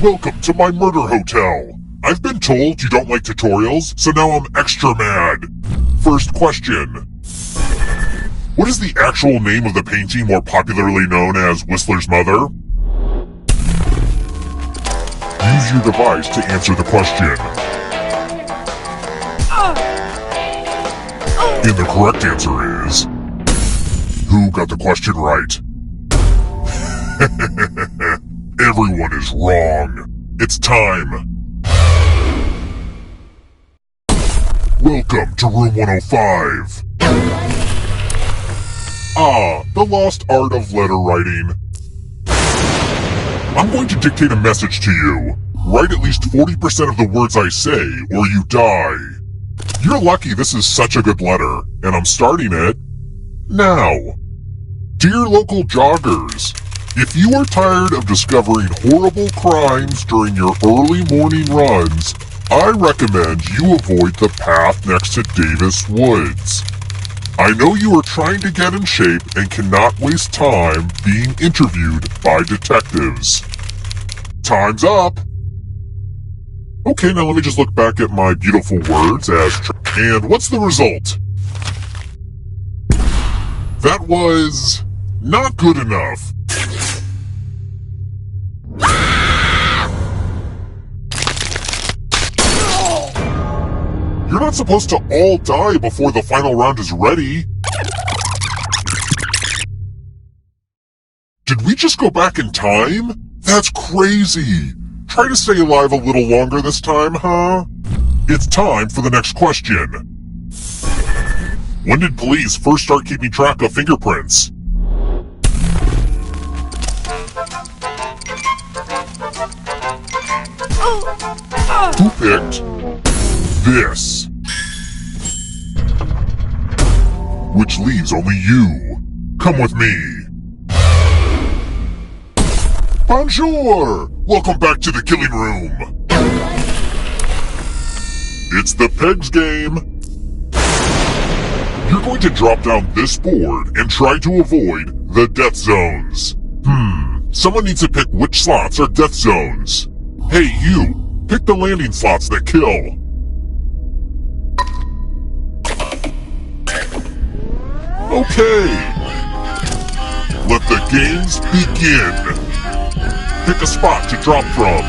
Welcome to my murder hotel. I've been told you don't like tutorials, so now I'm extra mad. First question. What is the actual name of the painting more popularly known as Whistler's Mother? Use your device to answer the question. And the correct answer is... Who got the question right? Everyone is wrong. It's time. Welcome to room 105. The lost art of letter writing. I'm going to dictate a message to you. Write at least 40% of the words I say, or you die. You're lucky this is such a good letter, and I'm starting it now. Dear local joggers, if you are tired of discovering horrible crimes during your early morning runs, I recommend you avoid the path next to Davis Woods. I know you are trying to get in shape and cannot waste time being interviewed by detectives. Time's up! Okay, now let me just look back at my beautiful words and what's the result? That was... not good enough. You're not supposed to all die before the final round is ready. Did we just go back in time? That's crazy. Try to stay alive a little longer this time, huh? It's time for the next question. When did police first start keeping track of fingerprints? Who picked this? Which leaves only you. Come with me. Bonjour! Welcome back to the killing room. It's the pegs game. You're going to drop down this board and try to avoid the death zones. Someone needs to pick which slots are death zones. Hey, you! Pick the landing slots that kill. Okay. Let the games begin. Pick a spot to drop from.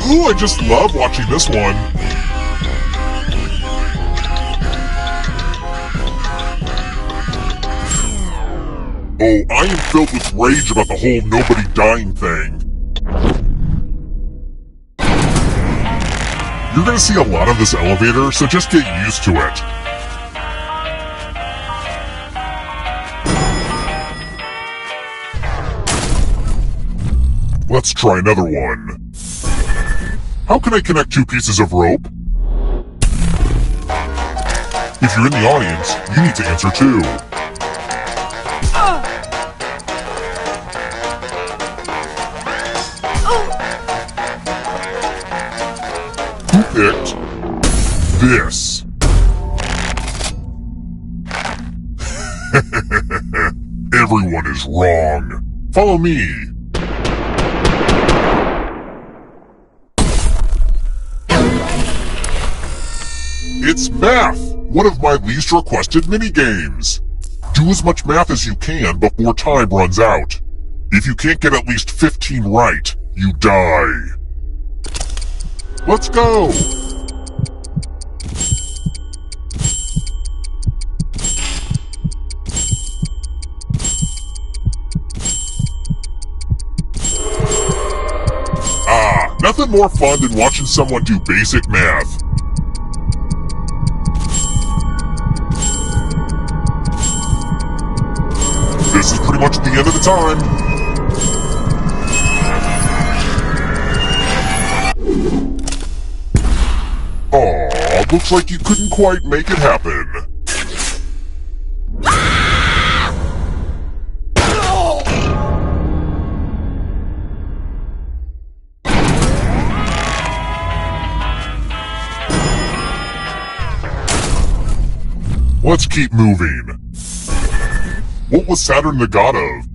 Ooh, I just love watching this one. Oh, I am filled with rage about the whole nobody dying thing. You're gonna see a lot of this elevator, so just get used to it. Let's try another one. How can I connect two pieces of rope? If you're in the audience, you need to answer too. Who picked this? Everyone is wrong. Follow me. It's math, one of my least requested minigames. Do as much math as you can before time runs out. If you can't get at least 15 right, you die. Let's go! Nothing more fun than watching someone do basic math. This is pretty much the end of the time. Aw, looks like you couldn't quite make it happen. Let's keep moving. What was Saturn the god of?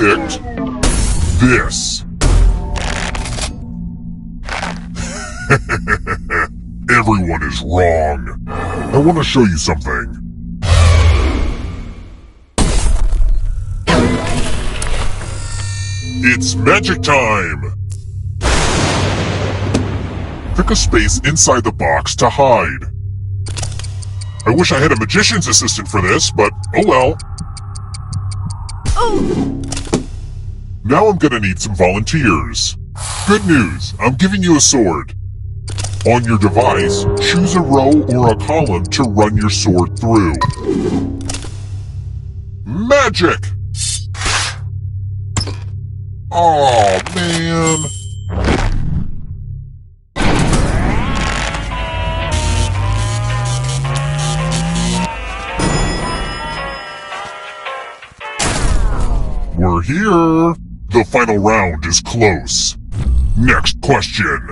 picked this? Everyone is wrong. I want to show you something. It's magic time! Pick a space inside the box to hide. I wish I had a magician's assistant for this, but oh well. Now I'm gonna need some volunteers. Good news, I'm giving you a sword. On your device, choose a row or a column to run your sword through. Magic! Aw, man. We're here. The final round is close. Next question.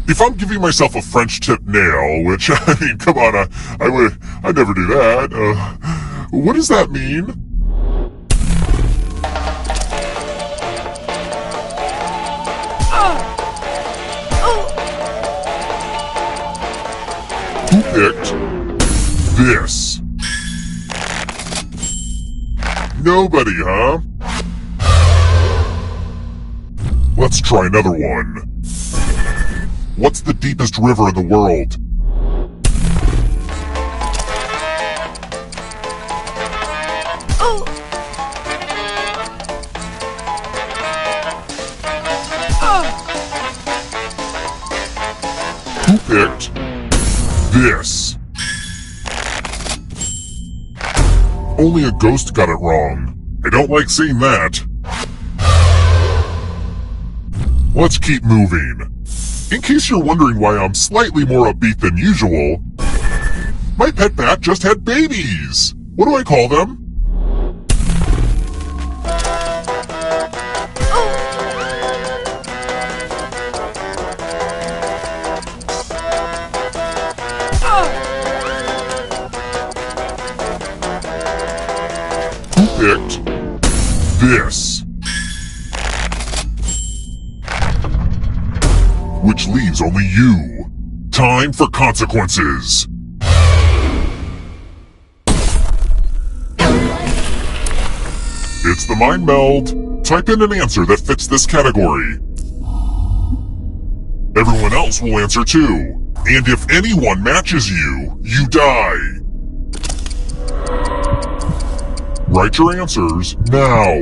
If I'm giving myself a French tip nail, which, I mean, come on, I'd never do that. What does that mean? Who picked this? Nobody, huh? Let's try another one. What's the deepest river in the world? Who picked this? Only a ghost got it wrong. I don't like seeing that. Let's keep moving. In case you're wondering why I'm slightly more upbeat than usual, my pet bat just had babies. What do I call them? Who picked this? Which leaves only you. Time for consequences. It's the mind meld. Type in an answer that fits this category. Everyone else will answer too. And if anyone matches you, you die. Write your answers now.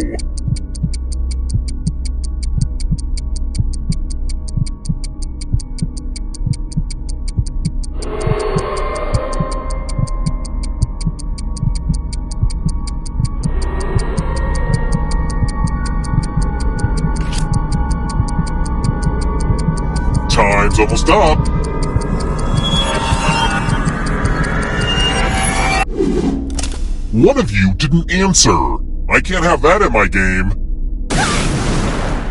Time's almost up. One of you didn't answer. I can't have that in my game.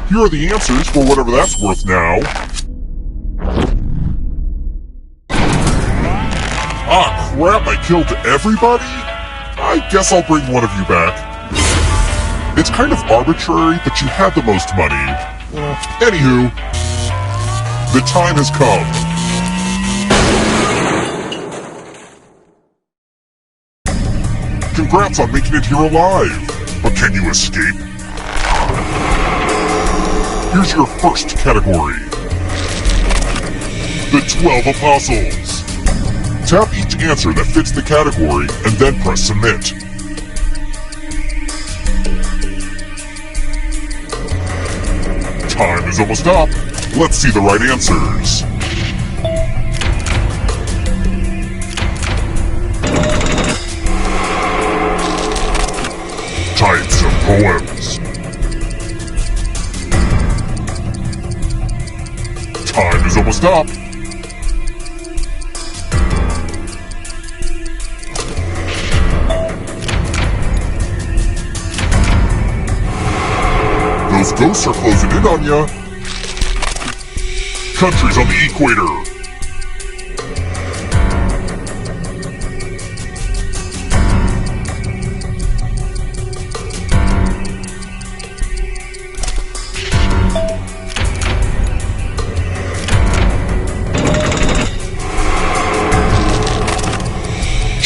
Here are the answers for whatever that's worth now. Ah, crap, I killed everybody? I guess I'll bring one of you back. It's kind of arbitrary that you had the most money. Anywho, the time has come. Congrats on making it here alive. But can you escape? Here's your first category. The 12 Apostles. Tap each answer that fits the category and then press submit. Time is almost up. Let's see the right answers. Types of poems. Time is almost up. Those ghosts are closing in on ya. Countries on the equator.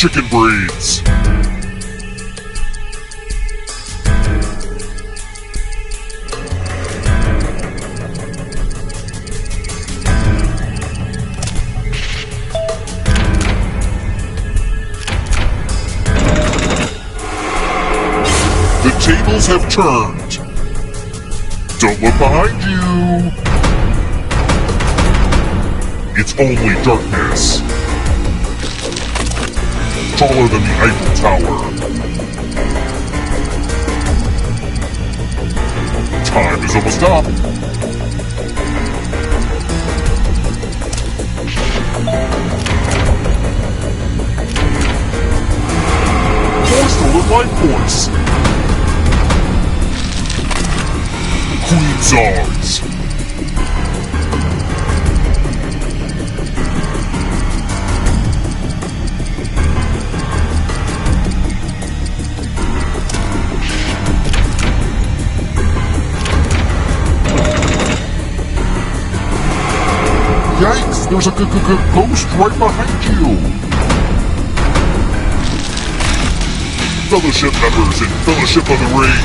chicken breeds. The tables have turned. Don't look behind you. It's only darkness. Taller than the Eiffel Tower. Time is almost up. Force to live life force. Queen's eyes. Yikes, there's a ghost right behind you. Fellowship members in Fellowship of the Ring.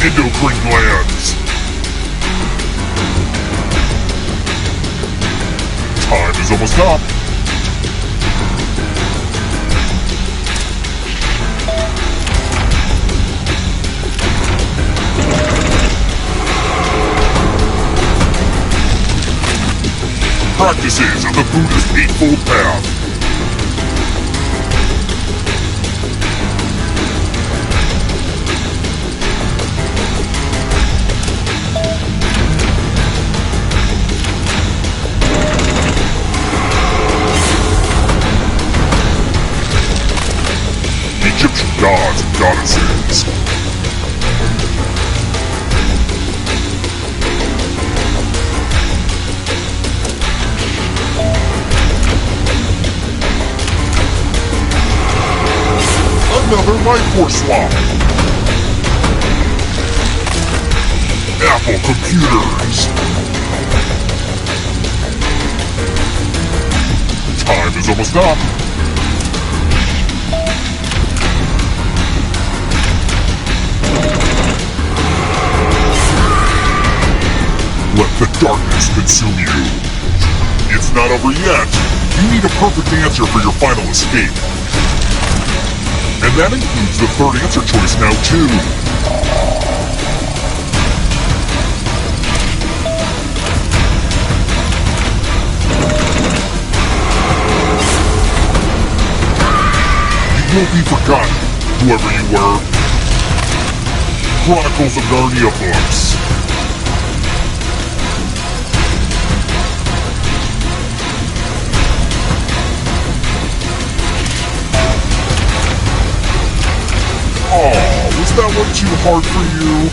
Endocrine glands. Time is almost up. Practices of the Buddhist Eightfold Path. Egyptian gods and goddesses. Another life force swap. Apple computers. Time is almost up. Let the darkness consume you. It's not over yet. You need a perfect answer for your final escape. And that includes the third answer choice now, too. You will be forgotten, whoever you were. Chronicles of Narnia books. Was that one too hard for you?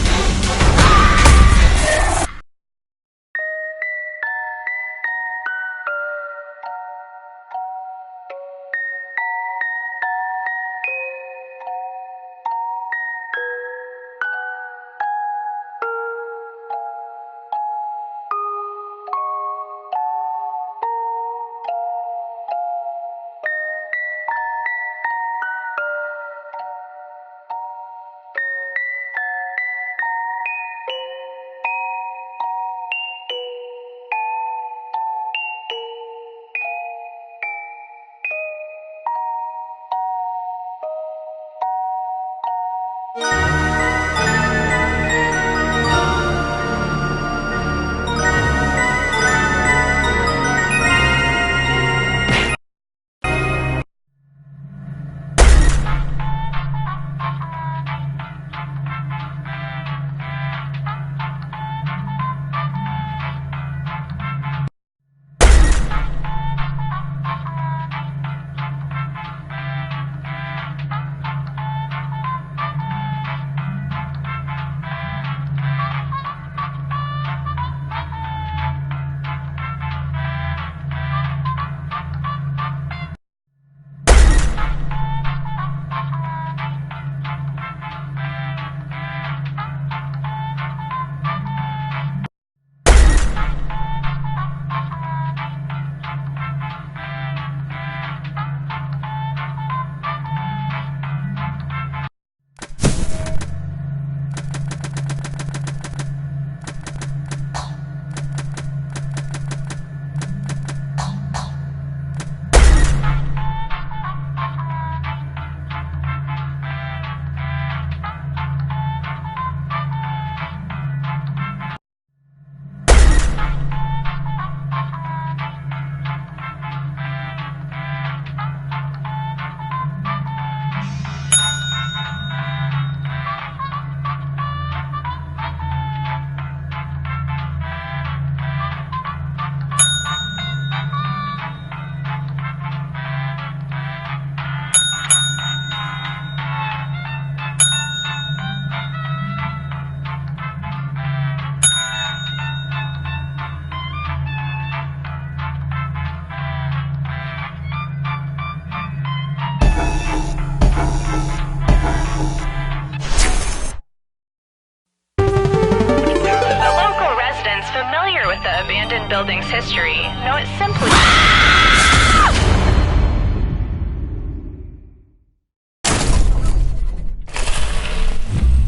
building's history. No, it's simply...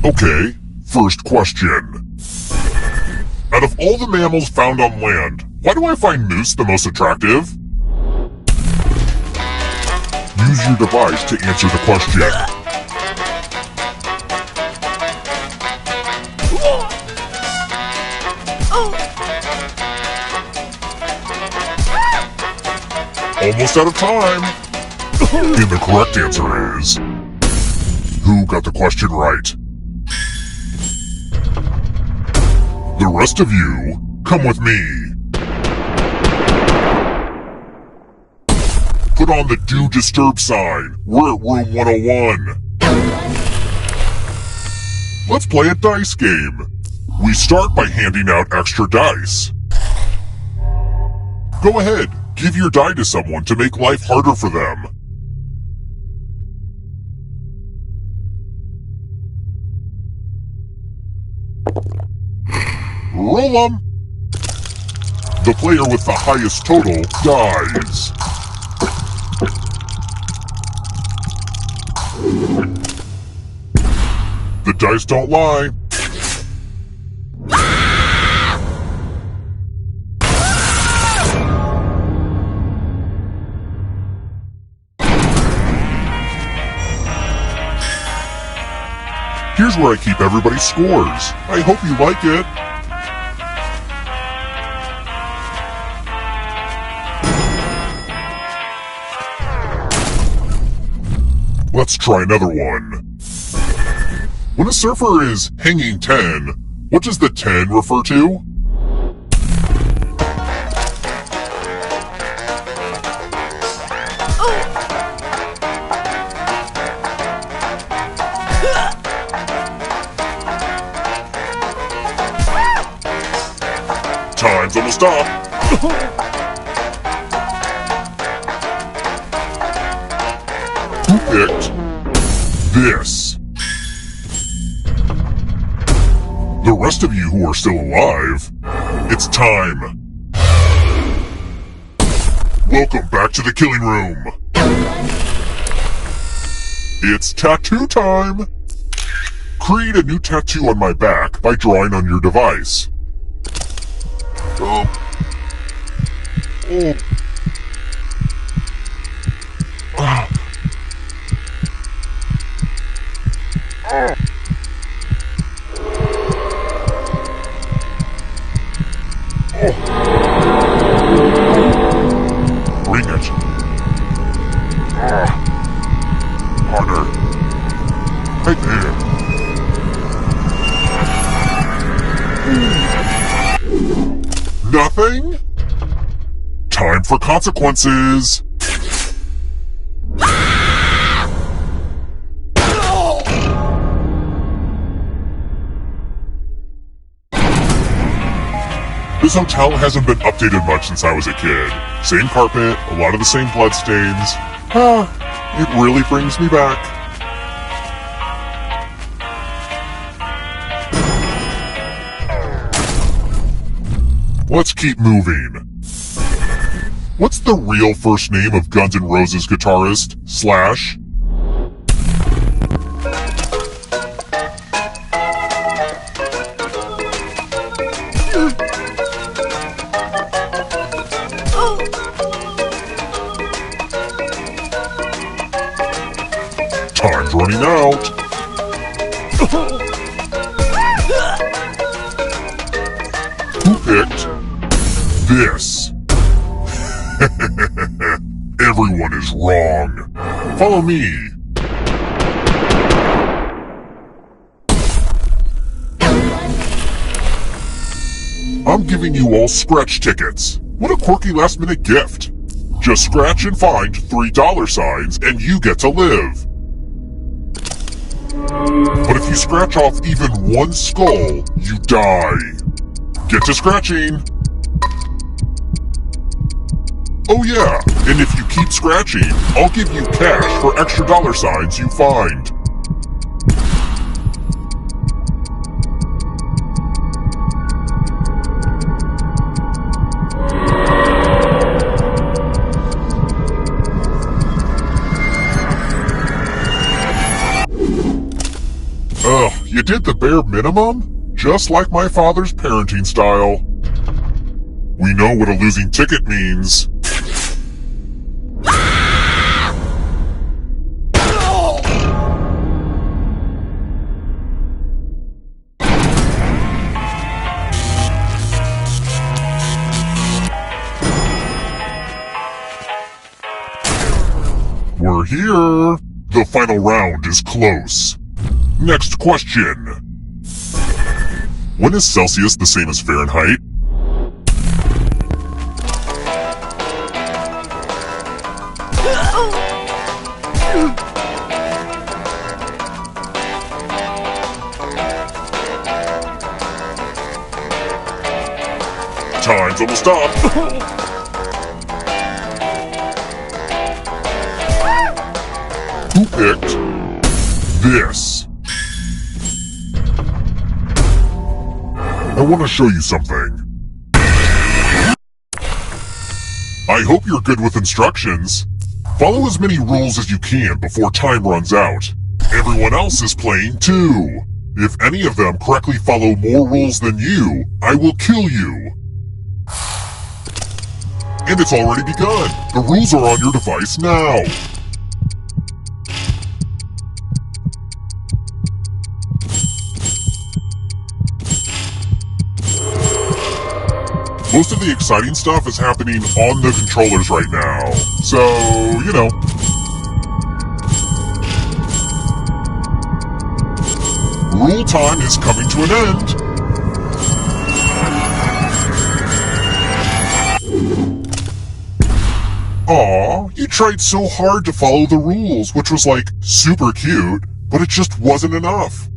Okay, first question. Out of all the mammals found on land, why do I find moose the most attractive? Use your device to answer the question. Almost out of time. And the correct answer is... Who got the question right? The rest of you, come with me. Put on the Do Disturb sign. We're at room 101. Let's play a dice game. We start by handing out extra dice. Go ahead, give your die to someone to make life harder for them. Roll 'em! The player with the highest total dies. The dice don't lie. Here's where I keep everybody's scores. I hope you like it. Let's try another one. When a surfer is hanging 10, what does the 10 refer to? Time's almost up. Who picked this? The rest of you who are still alive, it's time. Welcome back to the killing room. It's tattoo time. Create a new tattoo on my back by drawing on your device. Oh. Ah. Bring it. Harder. Right there. Nothing? Time for consequences. This hotel hasn't been updated much since I was a kid. Same carpet, a lot of the same bloodstains. It really brings me back. Let's keep moving. What's the real first name of Guns N' Roses guitarist, Slash? Time's running out. Who picked this? Everyone is wrong. Follow me. I'm giving you all scratch tickets. What a quirky last-minute gift. Just scratch and find $3 signs and you get to live. But if you scratch off even one skull, you die. Get to scratching. Oh yeah, and if you keep scratching, I'll give you cash for extra dollar signs you find. you did the bare minimum, just like my father's parenting style. We know what a losing ticket means. We're here. The final round is close. Next question. When is Celsius the same as Fahrenheit? Time's almost up. Who picked this? I want to show you something. I hope you're good with instructions. Follow as many rules as you can before time runs out. Everyone else is playing too. If any of them correctly follow more rules than you, I will kill you. And it's already begun. The rules are on your device now. Most of the exciting stuff is happening on the controllers right now. So, you know. Rule time is coming to an end. Aw, you tried so hard to follow the rules, which was like super cute, but it just wasn't enough.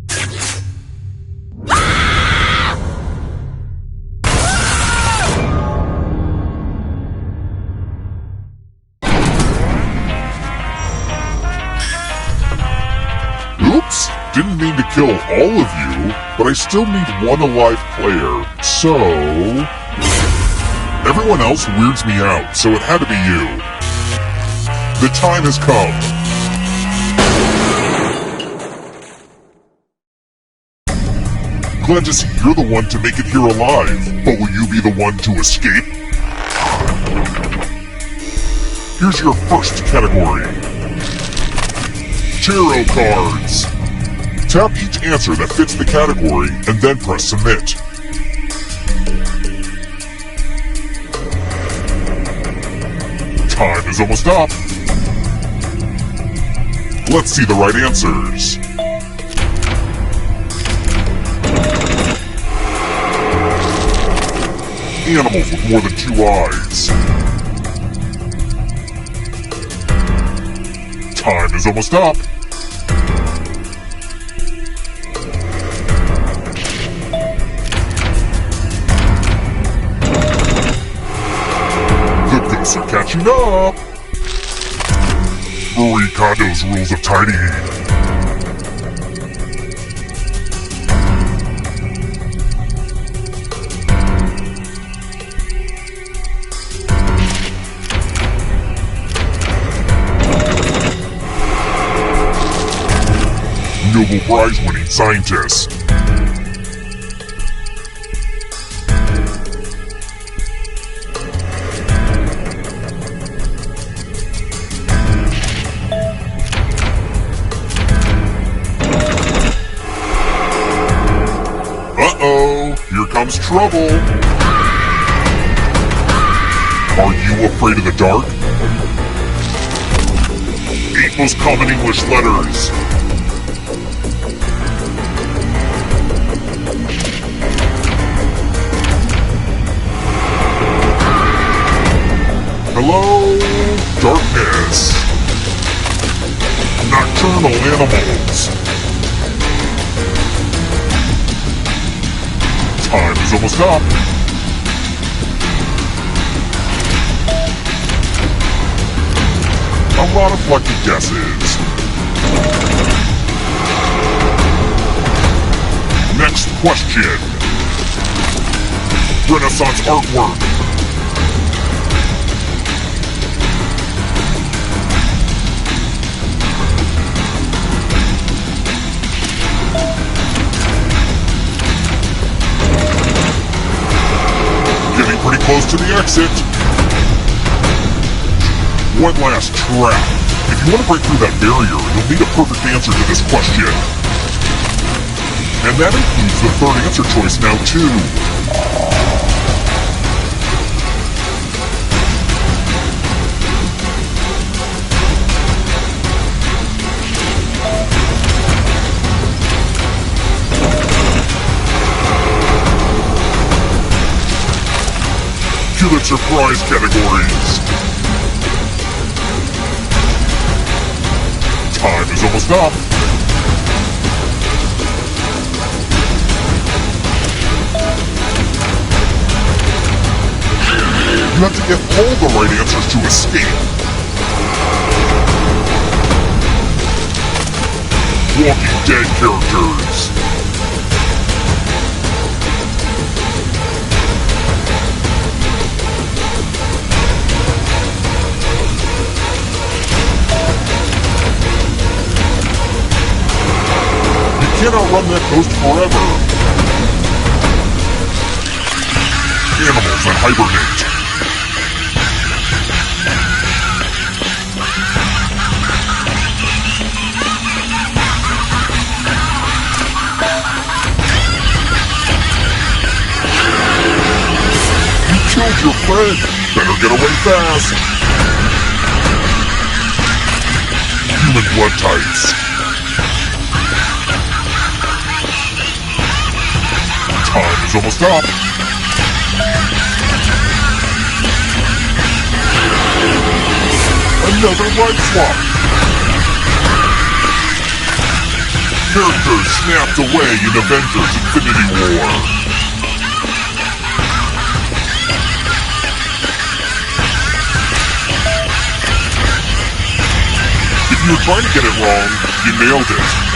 Oops, didn't mean to kill all of you, but I still need one alive player, so... Everyone else weirds me out, so it had to be you. The time has come. Glad to see you're the one to make it here alive, but will you be the one to escape? Here's your first category. Tarot cards. Tap each answer that fits the category and then press submit. Time is almost up. Let's see the right answers. Animals with more than 2 eyes. Time is almost up. The ghosts are catching up. Marie Kondo's rules of tidying. Nobel Prize-winning scientist. Uh-oh, here comes trouble. Are you afraid of the dark? 8 most common English letters. Hello, darkness. Nocturnal animals. Time is almost up. A lot of lucky guesses. Next question. Renaissance artwork. to the exit. One last trap. If you want to break through that barrier, you'll need a perfect answer to this question. And that includes the third answer choice now, too. To the surprise categories. Time is almost up. You have to get all the right answers to escape. Walking Dead characters. You cannot run that coast forever. Animals that hibernate. You killed your friend. Better get away fast. Human blood types. Time is almost up. Another life swap. Characters snapped away in Avengers Infinity War. If you were trying to get it wrong, you nailed it.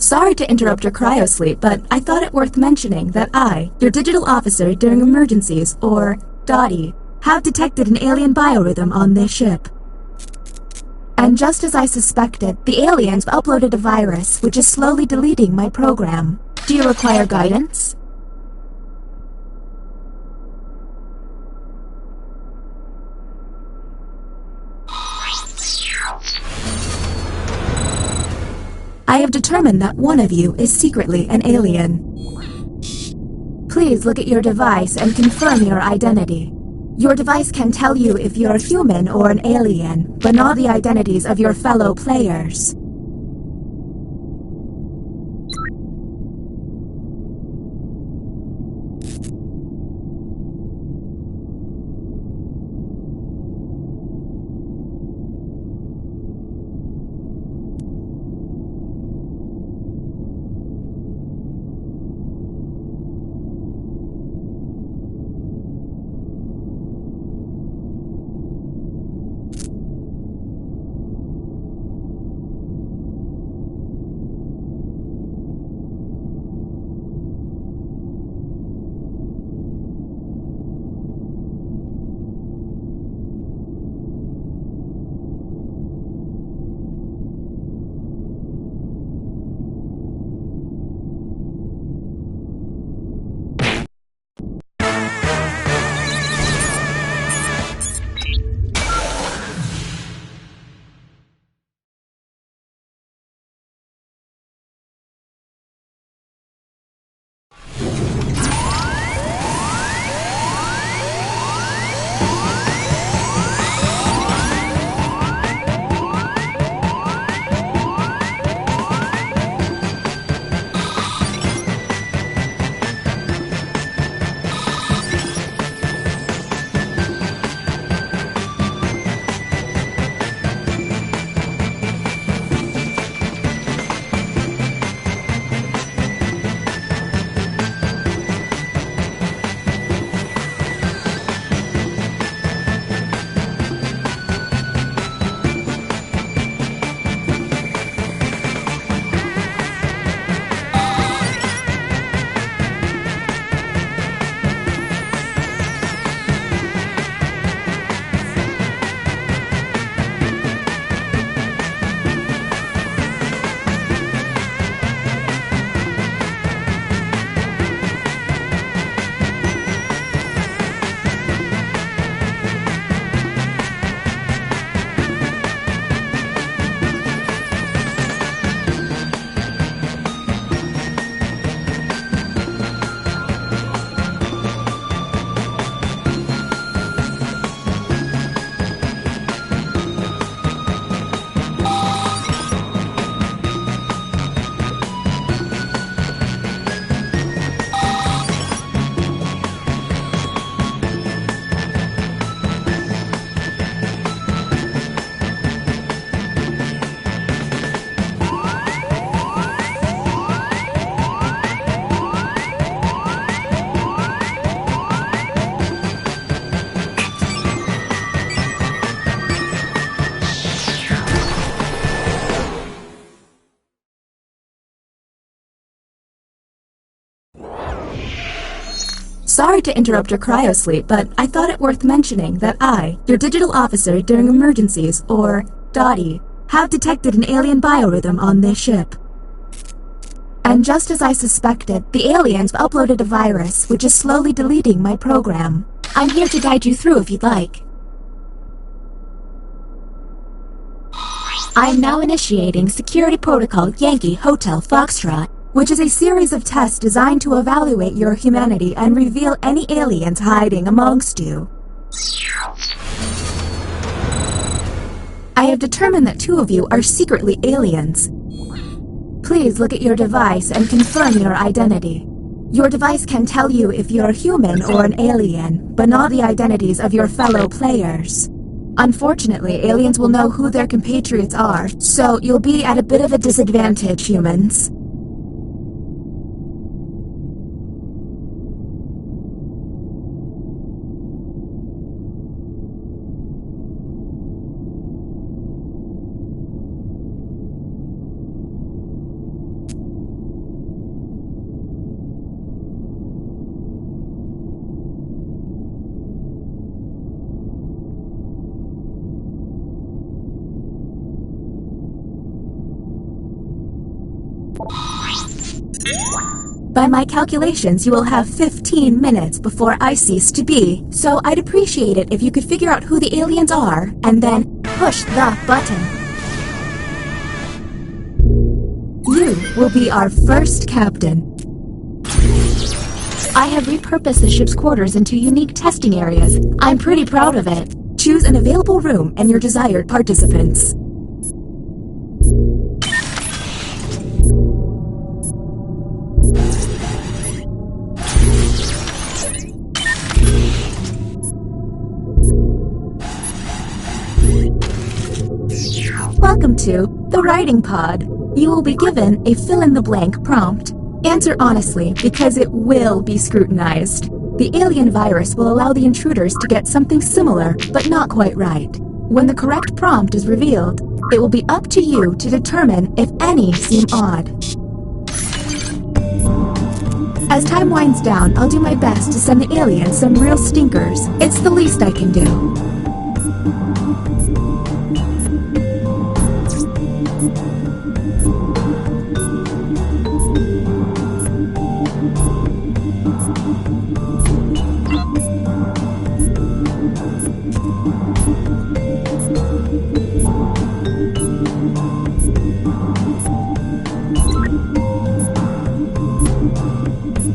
Sorry to interrupt your cryosleep, but I thought it worth mentioning that I, your digital officer during emergencies, or DOTI, have detected an alien biorhythm on this ship. And just as I suspected, the aliens uploaded a virus which is slowly deleting my program. Do you require guidance? I have determined that one of you is secretly an alien. Please look at your device and confirm your identity. Your device can tell you if you're a human or an alien, but not the identities of your fellow players. Sorry to interrupt your cryosleep, but I thought it worth mentioning that I, your digital officer during emergencies, or DOTI, have detected an alien biorhythm on this ship. And just as I suspected, the aliens uploaded a virus which is slowly deleting my program. I'm here to guide you through if you'd like. I'm now initiating Security Protocol Yankee Hotel Foxtrot, which is a series of tests designed to evaluate your humanity and reveal any aliens hiding amongst you. I have determined that 2 of you are secretly aliens. Please look at your device and confirm your identity. Your device can tell you if you're human or an alien, but not the identities of your fellow players. Unfortunately, aliens will know who their compatriots are, so you'll be at a bit of a disadvantage, humans. By my calculations, you will have 15 minutes before I cease to be, so I'd appreciate it if you could figure out who the aliens are, and then push the button. You will be our first captain. I have repurposed the ship's quarters into unique testing areas. I'm pretty proud of it. Choose an available room and your desired participants. Welcome to the Writing Pod. You will be given a fill-in-the-blank prompt. Answer honestly, because it will be scrutinized. The alien virus will allow the intruders to get something similar, but not quite right. When the correct prompt is revealed, it will be up to you to determine if any seem odd. As time winds down, I'll do my best to send the aliens some real stinkers. It's the least I can do.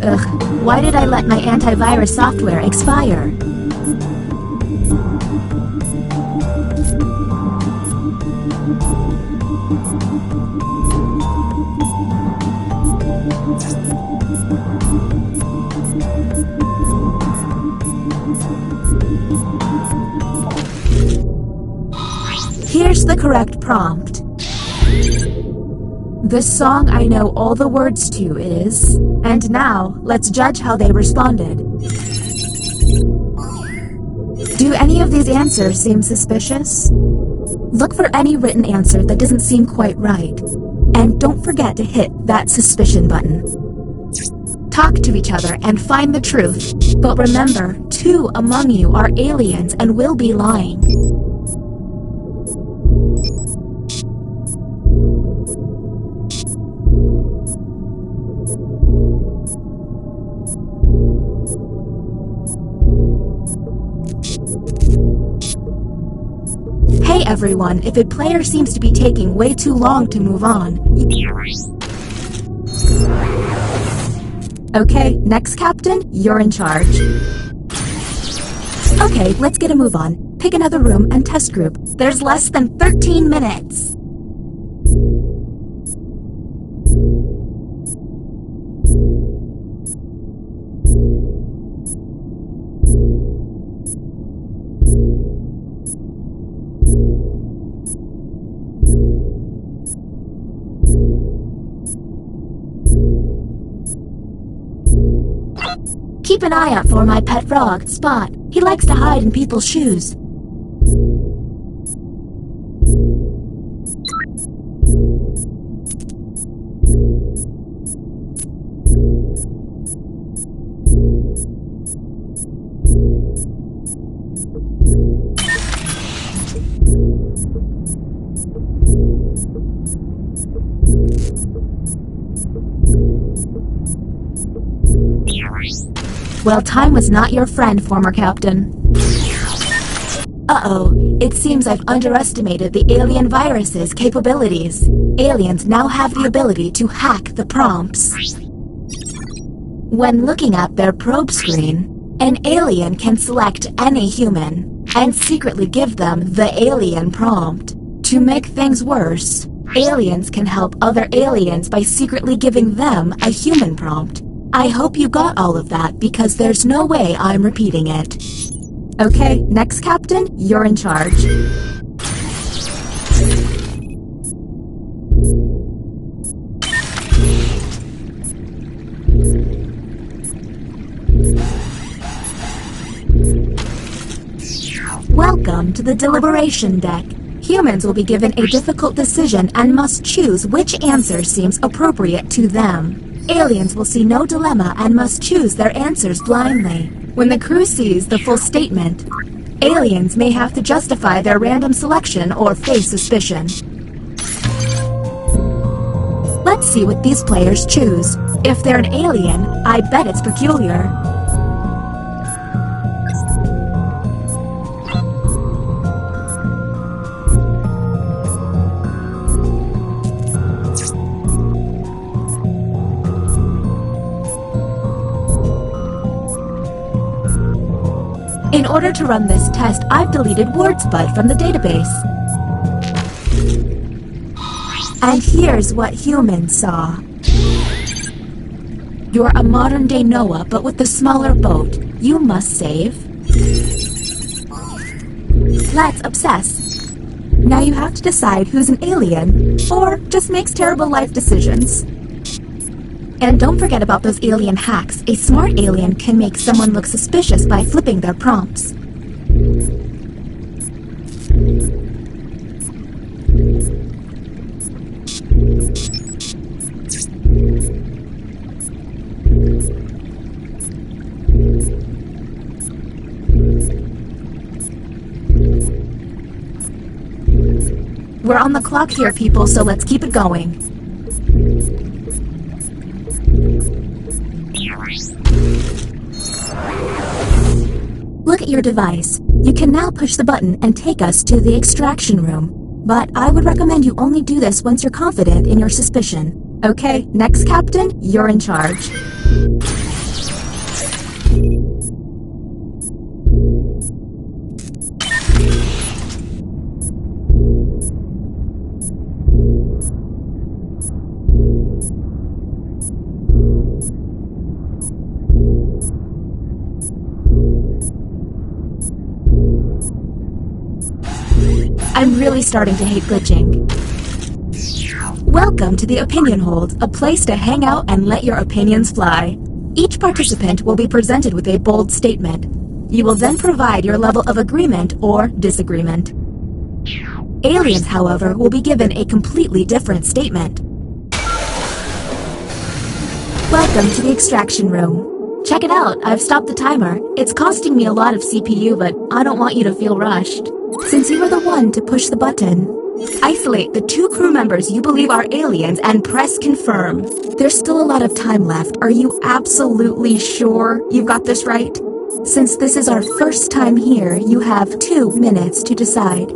Ugh, why did I let my antivirus software expire? Here's the correct prompt. The song I know all the words to is... And now, let's judge how they responded. Do any of these answers seem suspicious? Look for any written answer that doesn't seem quite right. And don't forget to hit that suspicion button. Talk to each other and find the truth. But remember, 2 among you are aliens and will be lying. Hey everyone, if a player seems to be taking way too long to move on... Okay, next captain, you're in charge. Okay, let's get a move on. Pick another room and test group. There's less than 13 minutes. Keep an eye out for my pet frog, Spot. He likes to hide in people's shoes. Well, time was not your friend, former captain. Uh-oh, it seems I've underestimated the alien virus's capabilities. Aliens now have the ability to hack the prompts. When looking at their probe screen, an alien can select any human and secretly give them the alien prompt. To make things worse, aliens can help other aliens by secretly giving them a human prompt. I hope you got all of that because there's no way I'm repeating it. Okay, next captain, you're in charge. Welcome to the deliberation deck. Humans will be given a difficult decision and must choose which answer seems appropriate to them. Aliens will see no dilemma and must choose their answers blindly. When the crew sees the full statement, aliens may have to justify their random selection or face suspicion. Let's see what these players choose. If they're an alien, I bet it's peculiar. In order to run this test, I've deleted WordsBud from the database. And here's what humans saw. You're a modern-day Noah, but with the smaller boat. You must save. Let's obsess. Now you have to decide who's an alien, or just makes terrible life decisions. And don't forget about those alien hacks. A smart alien can make someone look suspicious by flipping their prompts. We're on the clock here, people, so let's keep it going. Look at your device. You can now push the button and take us to the extraction room. But I would recommend you only do this once you're confident in your suspicion. Okay, next captain, you're in charge. I'm really starting to hate glitching. Welcome to the Opinion Hold, a place to hang out and let your opinions fly. Each participant will be presented with a bold statement. You will then provide your level of agreement or disagreement. Aliens, however, will be given a completely different statement. Welcome to the extraction room. Check it out, I've stopped the timer. It's costing me a lot of CPU, but I don't want you to feel rushed. Since you were the one to push the button, isolate the 2 crew members you believe are aliens and press confirm. There's still a lot of time left. Are you absolutely sure you've got this right? Since this is our first time here, you have 2 minutes to decide.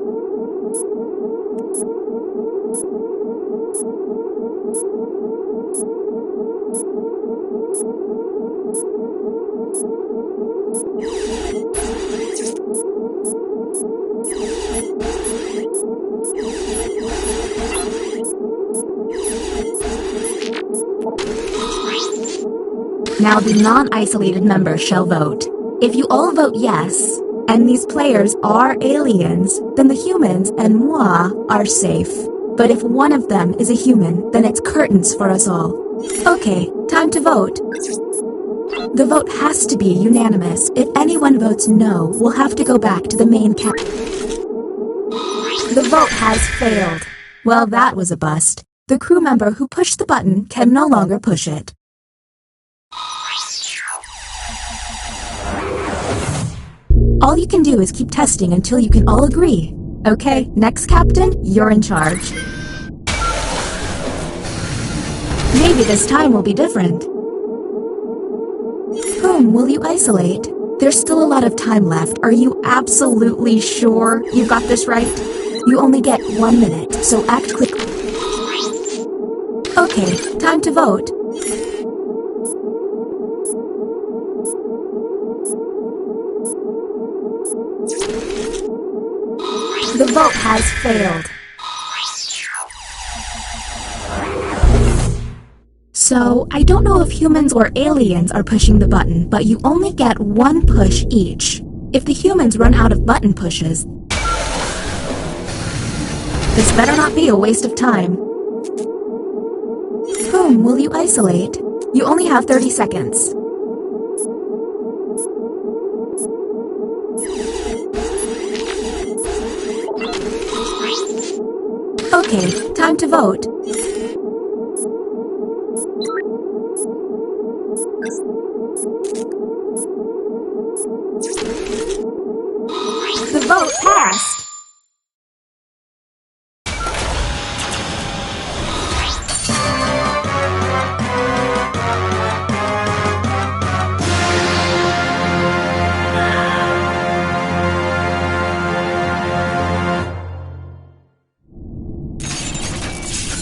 Now the non-isolated members shall vote. If you all vote yes, and these players are aliens, then the humans and moi are safe. But if one of them is a human, then it's curtains for us all. Okay, time to vote. The vote has to be unanimous. If anyone votes no, we'll have to go back to the main cap. The vote has failed. Well, that was a bust. The crew member who pushed the button can no longer push it. All you can do is keep testing until you can all agree. Okay, next captain, you're in charge. Maybe this time will be different. Whom will you isolate? There's still a lot of time left. Are you absolutely sure you've got this right? You only get 1 minute, so act quickly. Okay, time to vote. The vote has failed. So, I don't know if humans or aliens are pushing the button, but you only get 1 push each. If the humans run out of button pushes, this better not be a waste of time. Whom will you isolate? You only have 30 seconds. Okay, time to vote. The vote passed.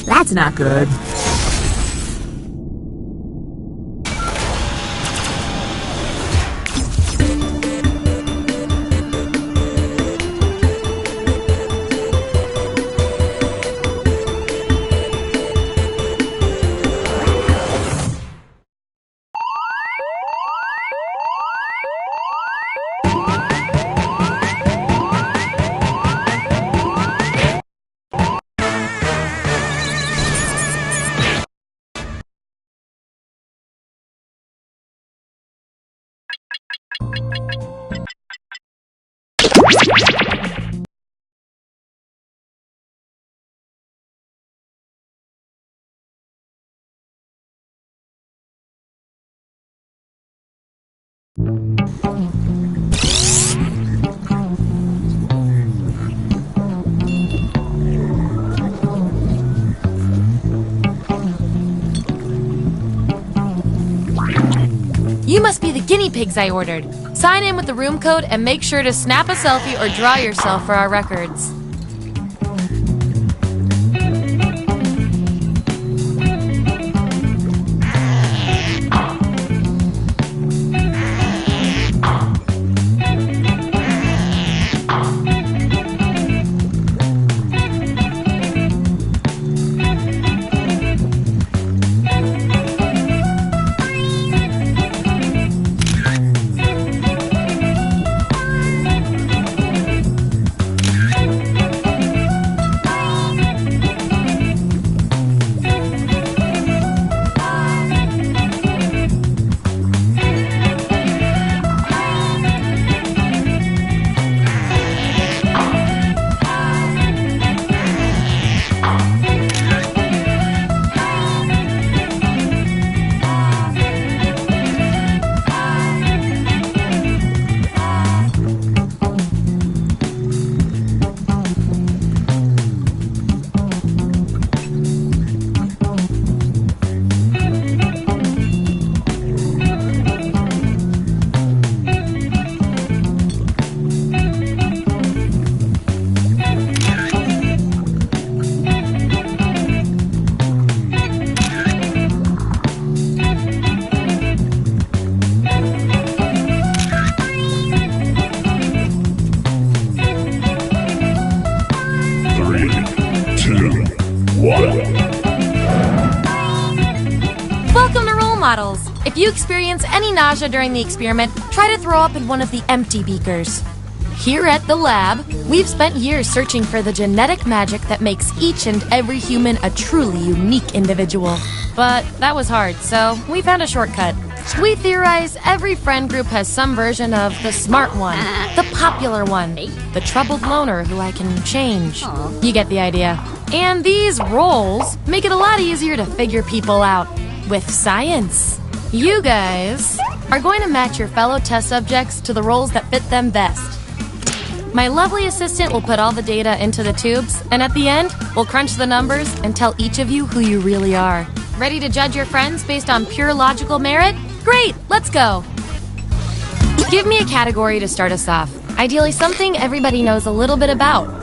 That's not good. You must be the guinea pigs I ordered. Sign in with the room code and make sure to snap a selfie or draw yourself for our records. models. If you experience any nausea during the experiment, try to throw up in one of the empty beakers. Here at the lab, we've spent years searching for the genetic magic that makes each and every human a truly unique individual. But that was hard, so we found a shortcut. We theorize every friend group has some version of the smart one, the popular one, the troubled loner who I can change. You get the idea. And these roles make it a lot easier to figure people out with science. You guys are going to match your fellow test subjects to the roles that fit them best. My lovely assistant will put all the data into the tubes, and at the end, we'll crunch the numbers and tell each of you who you really are. Ready to judge your friends based on pure logical merit? Great, let's go. Give me a category to start us off. Ideally, something everybody knows a little bit about.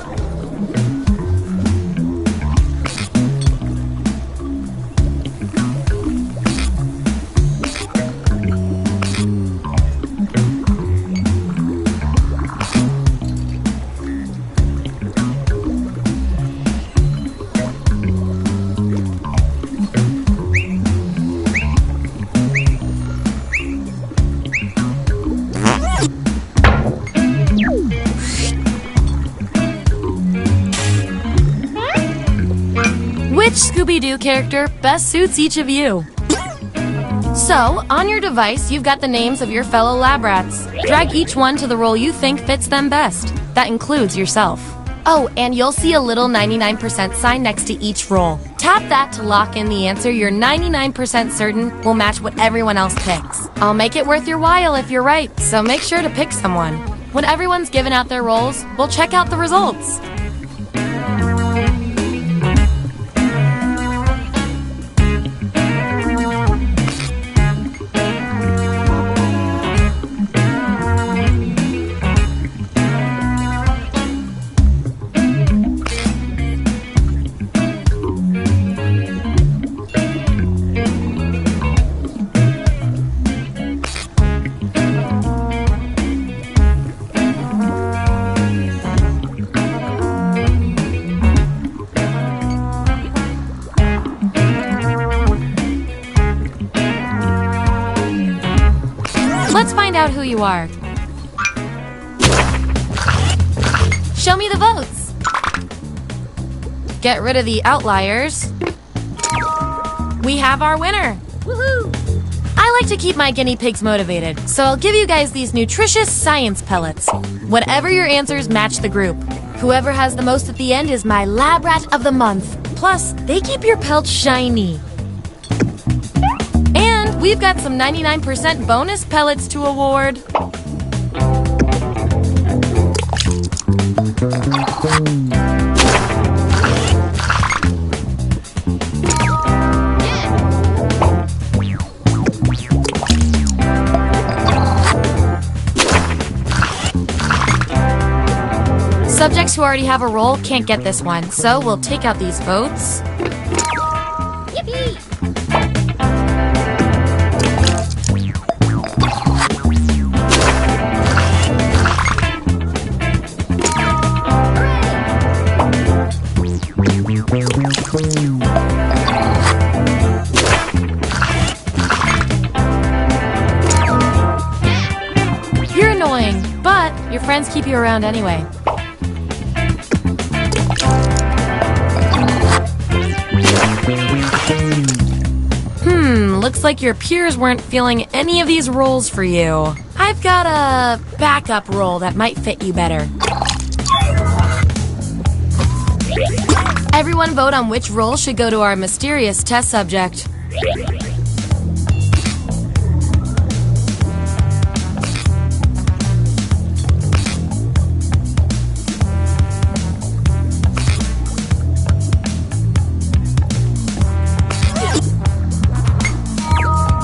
Which Scooby-Doo character best suits each of you? So, on your device, you've got the names of your fellow lab rats. Drag each one to the role you think fits them best. That includes yourself. Oh, and you'll see a little 99% sign next to each role. Tap that to lock in the answer you're 99% certain will match what everyone else picks. I'll make it worth your while if you're right, so make sure to pick someone. When everyone's given out their roles, we'll check out the results. Let's find out who you are. Show me the votes. Get rid of the outliers. We have our winner. Woohoo! I like to keep my guinea pigs motivated, so I'll give you guys these nutritious science pellets. Whatever your answers match the group. Whoever has the most at the end is my lab rat of the month. Plus, they keep your pelts shiny. And we've got some 99% bonus pellets to award. Subjects who already have a role can't get this one, so we'll take out these votes. Yippee! You're annoying, but your friends keep you around anyway. Looks like your peers weren't feeling any of these roles for you. I've got a backup role that might fit you better. Everyone vote on which role should go to our mysterious test subject.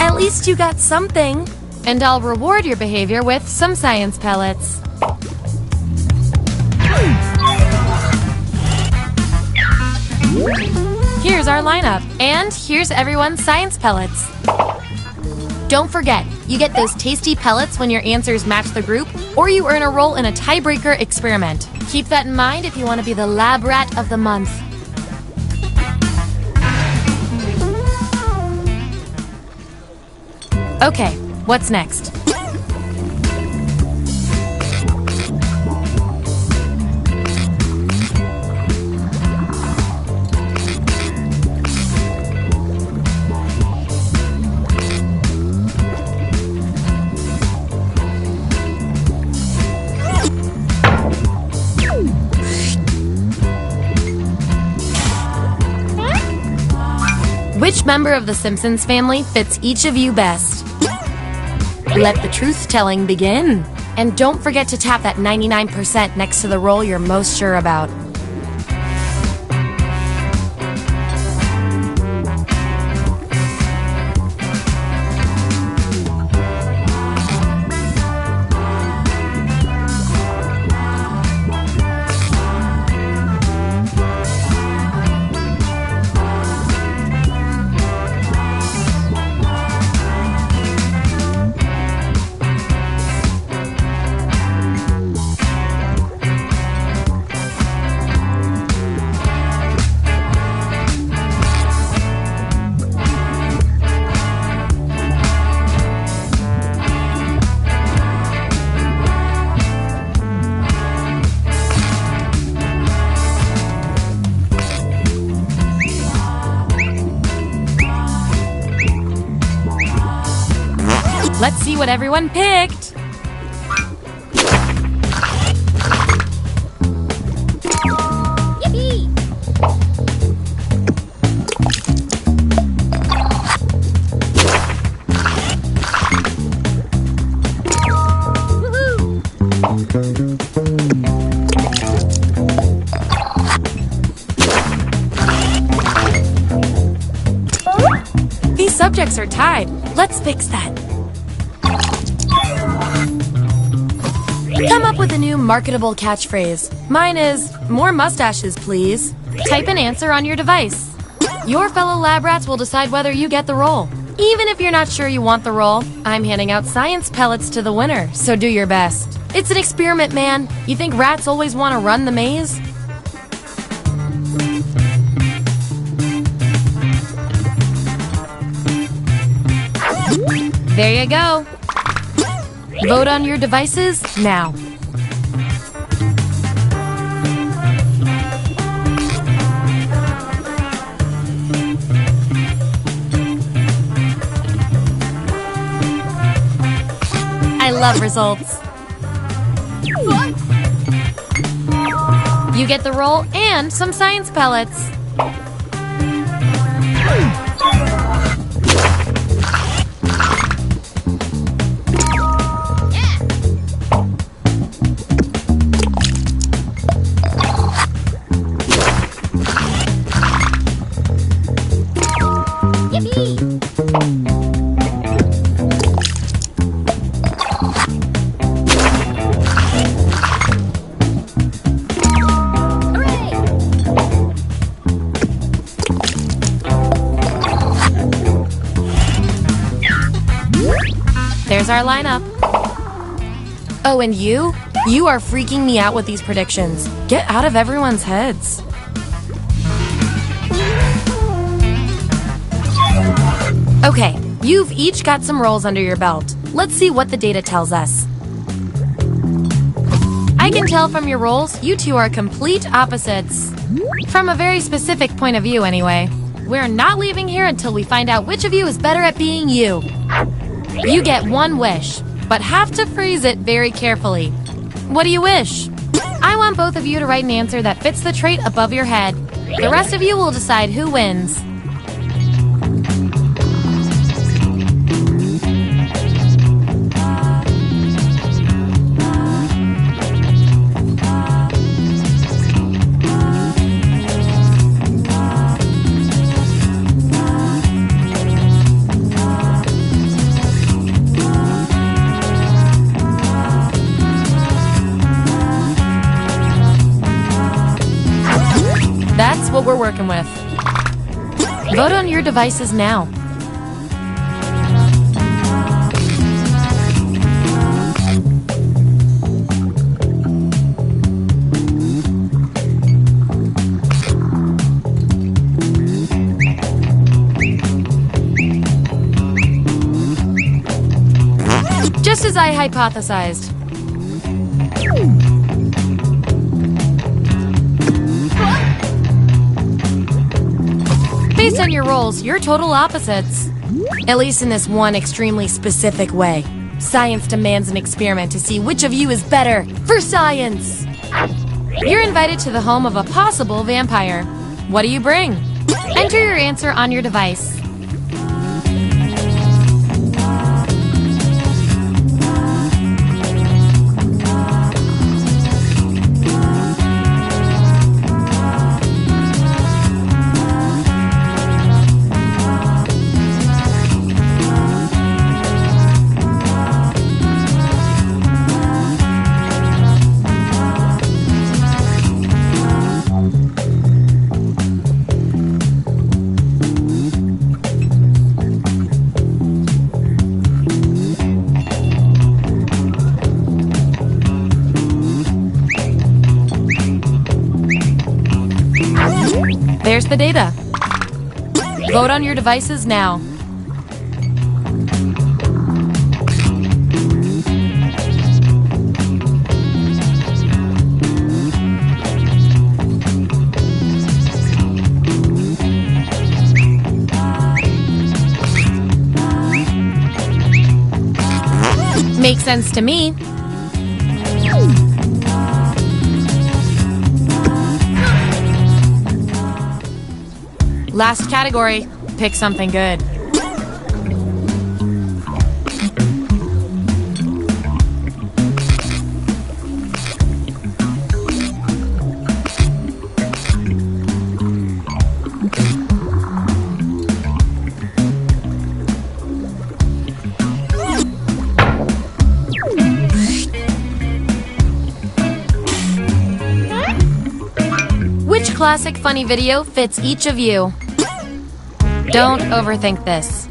At least you got something. And I'll reward your behavior with some science pellets. Here's our lineup. And here's everyone's science pellets. Don't forget, you get those tasty pellets when your answers match the group, or you earn a role in a tiebreaker experiment. Keep that in mind if you want to be the lab rat of the month. Okay, what's next? Which member of the Simpsons family fits each of you best? Let the truth-telling begin. And don't forget to tap that 99% next to the role you're most sure about. Let's see what everyone picked. Yippee! Woohoo! These subjects are tied. Let's fix that. Come up with a new marketable catchphrase. Mine is, more mustaches, please. Type an answer on your device. Your fellow lab rats will decide whether you get the role. Even if you're not sure you want the role, I'm handing out science pellets to the winner, so do your best. It's an experiment, man. You think rats always want to run the maze? There you go. Vote on your devices now. I love results. You get the roll and some science pellets. There's our lineup. Oh, and you? You are freaking me out with these predictions. Get out of everyone's heads. Okay, you've each got some rolls under your belt. Let's see what the data tells us. I can tell from your rolls, you two are complete opposites. From a very specific point of view, anyway. We're not leaving here until we find out which of you is better at being you. You get one wish, but have to phrase it very carefully. What do you wish? I want both of you to write an answer that fits the trait above your head. The rest of you will decide who wins. That's what we're working with. Vote on your devices now. Just as I hypothesized. Based on your roles, you're total opposites. At least in this one extremely specific way. Science demands an experiment to see which of you is better for science. You're invited to the home of a possible vampire. What do you bring? Enter your answer on your device. There's the data. Vote on your devices now. Makes sense to me. Last category. Pick something good. Which classic funny video fits each of you? Don't overthink this.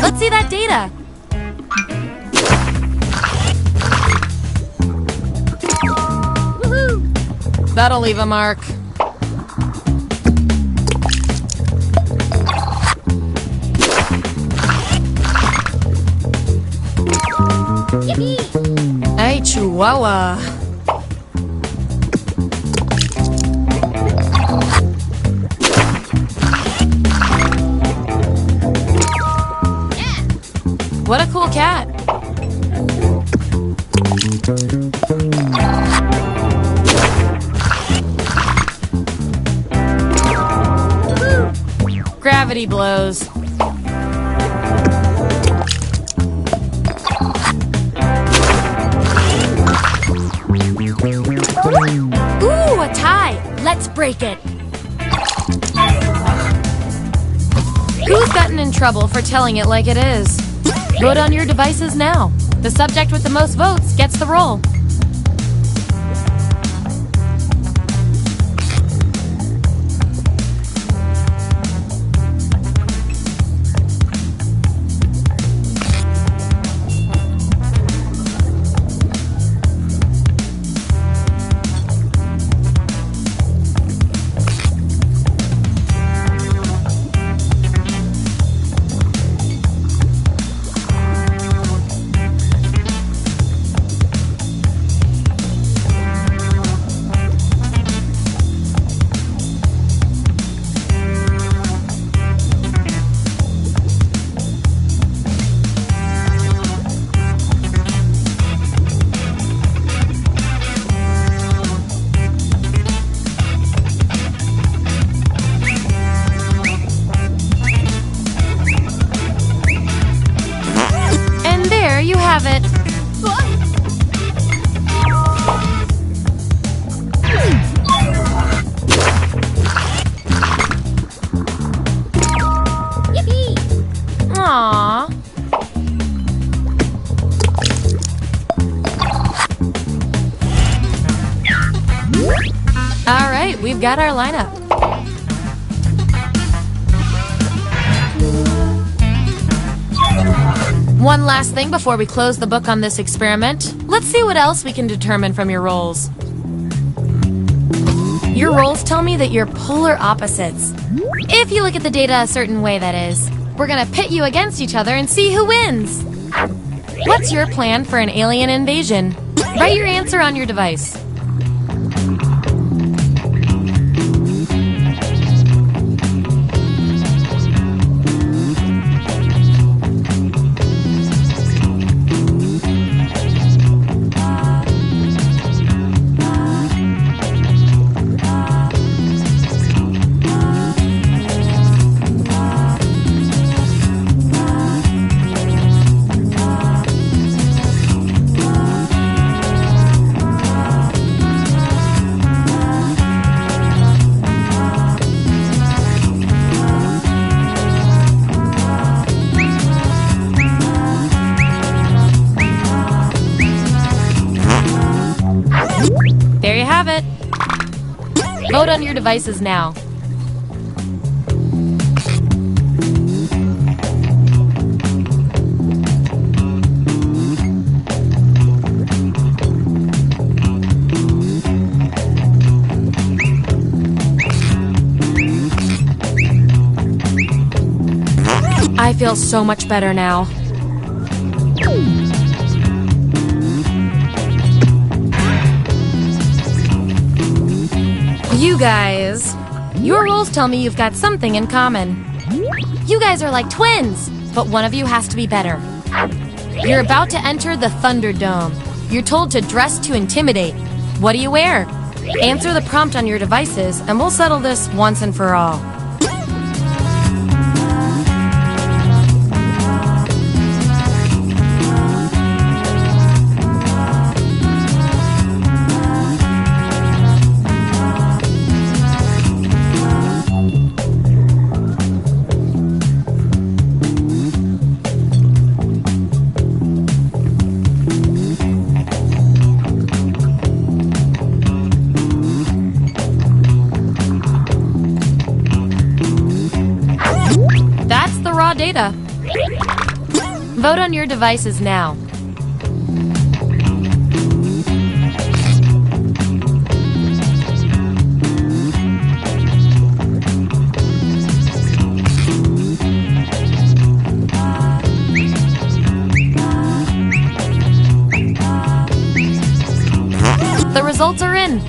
Let's see that data. Woohoo! That'll leave a mark. Yippee! Hey, Chihuahua. What a cool cat. Gravity blows. Ooh, a tie. Let's break it. Who's gotten in trouble for telling it like it is? Vote on your devices now. The subject with the most votes gets the role. All right, we've got our lineup. One last thing before we close the book on this experiment. Let's see what else we can determine from your rolls. Your rolls tell me that you're polar opposites. If you look at the data a certain way, that is. We're gonna pit you against each other and see who wins. What's your plan for an alien invasion? Write your answer on your device. There you have it. Vote on your devices now. I feel so much better now. You guys, your rolls tell me you've got something in common. You guys are like twins, but one of you has to be better. You're about to enter the Thunderdome. You're told to dress to intimidate. What do you wear? Answer the prompt on your devices, and we'll settle this once and for all. Data. Vote on your devices now. The results are in.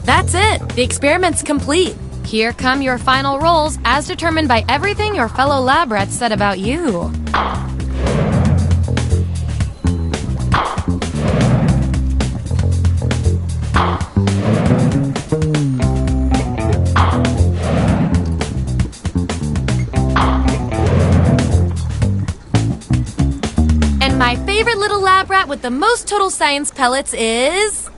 That's it! The experiment's complete. Here come your final rolls as determined by everything your fellow lab rats said about you. And my favorite little lab rat with the most total science pellets is...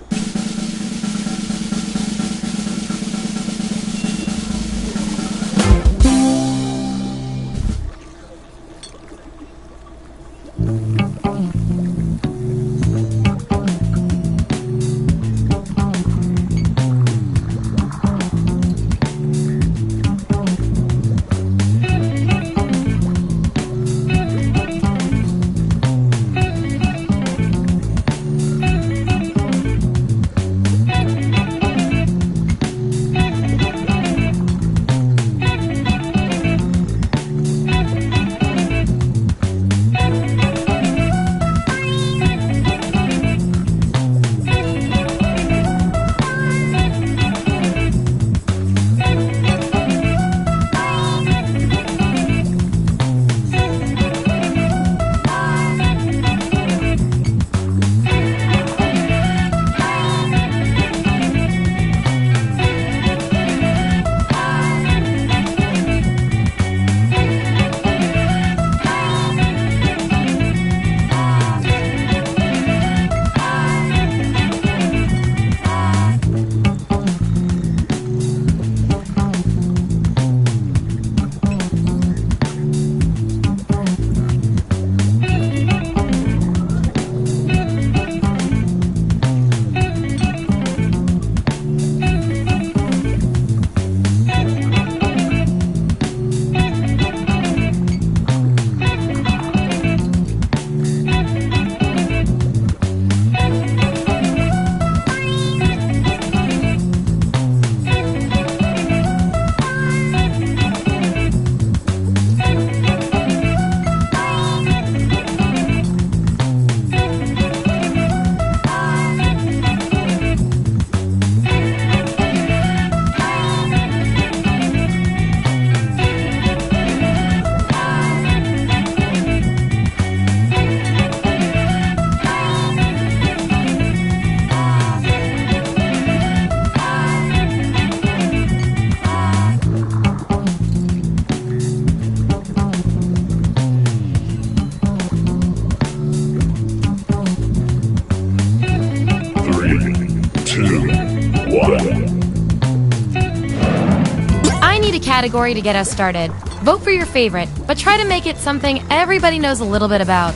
category to get us started. Vote for your favorite, but try to make it something everybody knows a little bit about.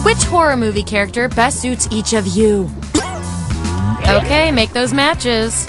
Which horror movie character best suits each of you? Okay, make those matches.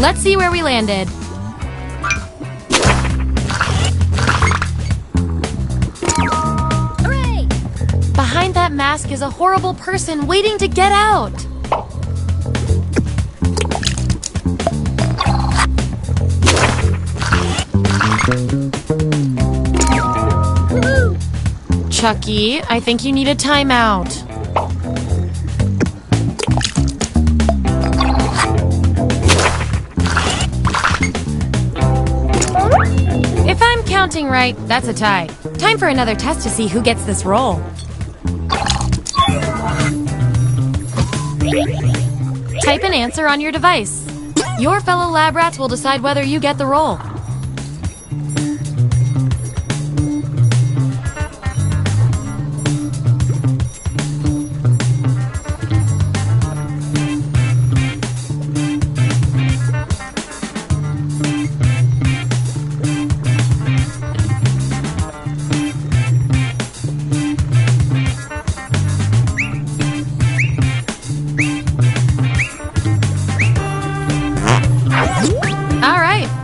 Let's see where we landed. Hooray! Behind that mask is a horrible person waiting to get out. Chucky, I think you need a timeout. If I'm counting right, that's a tie. Time for another test to see who gets this role. Type an answer on your device. Your fellow lab rats will decide whether you get the role.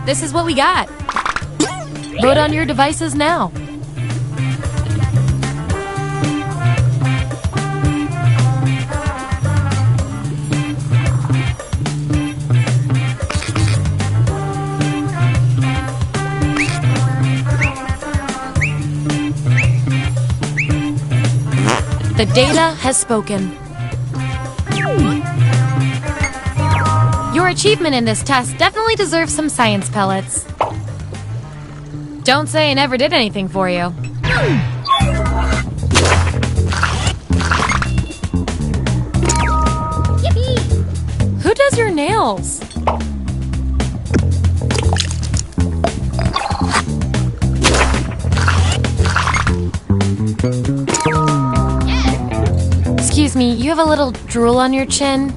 This is what we got. Vote on your devices now. The data has spoken. Your achievement in this test definitely deserves some science pellets. Don't say I never did anything for you. Yippee! Who does your nails? Excuse me, you have a little drool on your chin?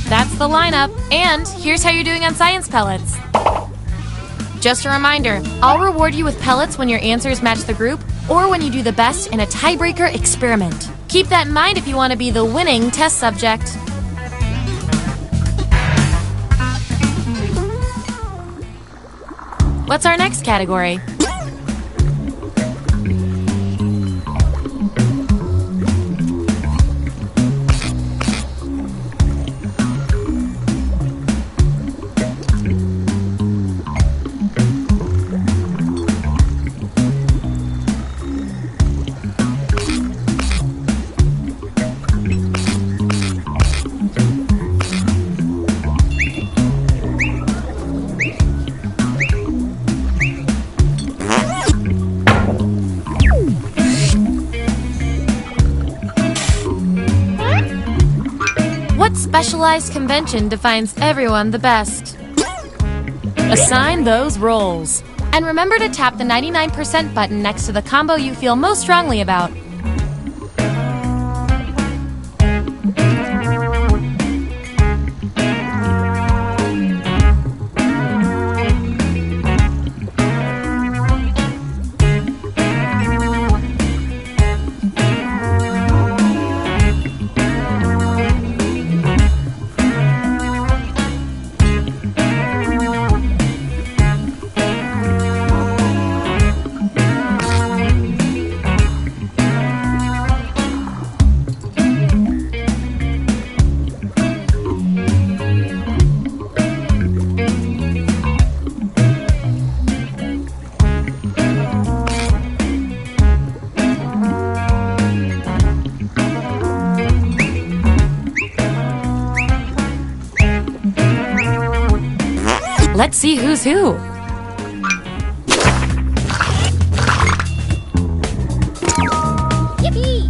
That's the lineup, and here's how you're doing on science pellets. Just a reminder, I'll reward you with pellets when your answers match the group or when you do the best in a tiebreaker experiment. Keep that in mind if you want to be the winning test subject. What's our next category? specialized convention defines everyone the best. Assign those roles. And remember to tap the 99% button next to the combo you feel most strongly about. Let's see who's who. Yippee!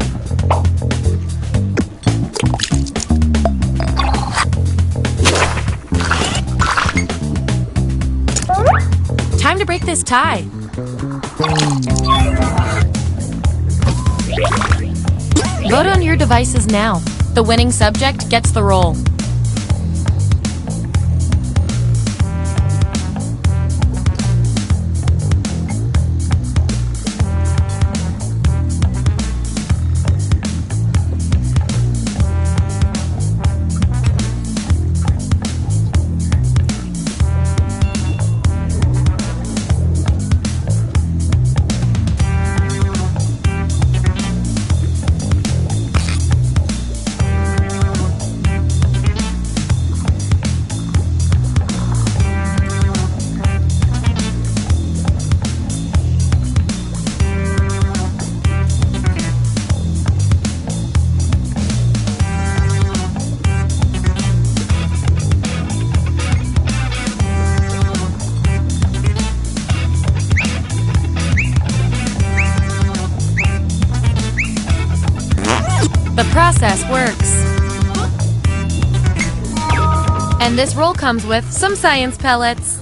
Time to break this tie. Vote on your devices now. The winning subject gets the role. The process works. And this roll comes with some science pellets.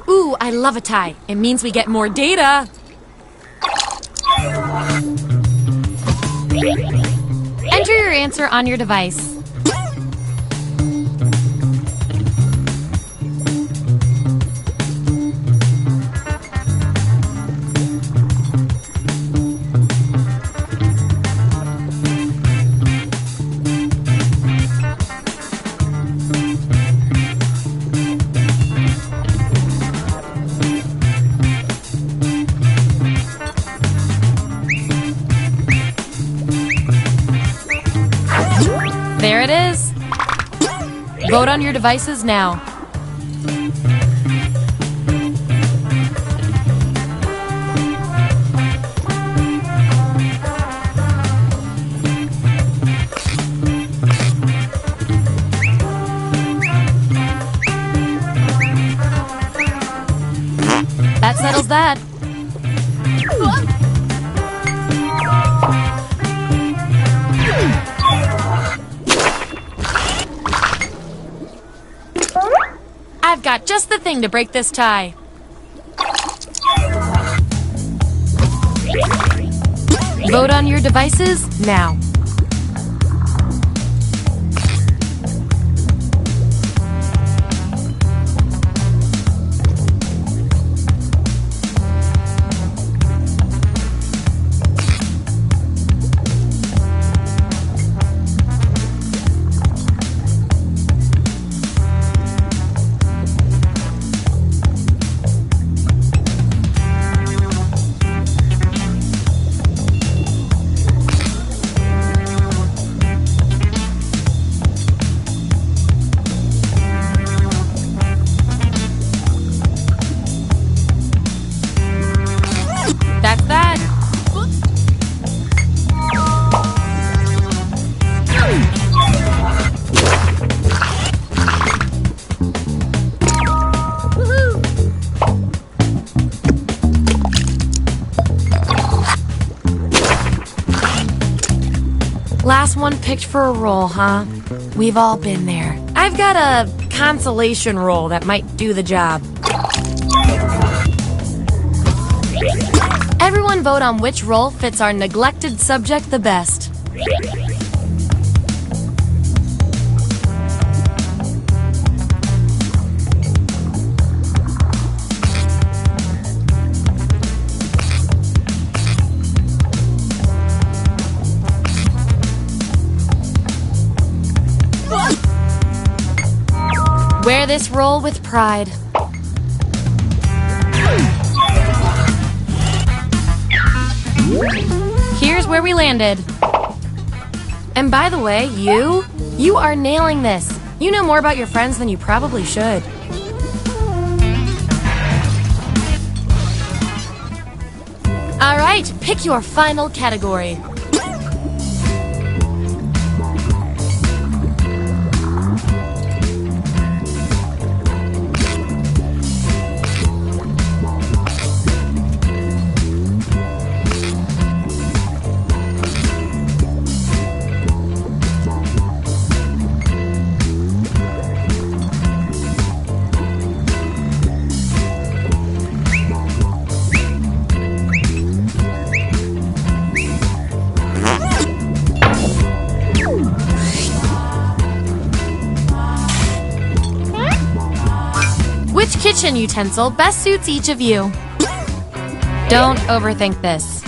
Ooh, I love a tie. It means we get more data. Enter your answer on your device. There it is. Vote on your devices now. That settles that. I've got just the thing to break this tie. Vote on your devices now. one picked for a role, huh? We've all been there. I've got a consolation role that might do the job. Everyone vote on which role fits our neglected subject the best. Wear this role with pride. Here's where we landed. And by the way, you are nailing this. You know more about your friends than you probably should. All right, pick your final category. Which kitchen utensil best suits each of you? Don't overthink this.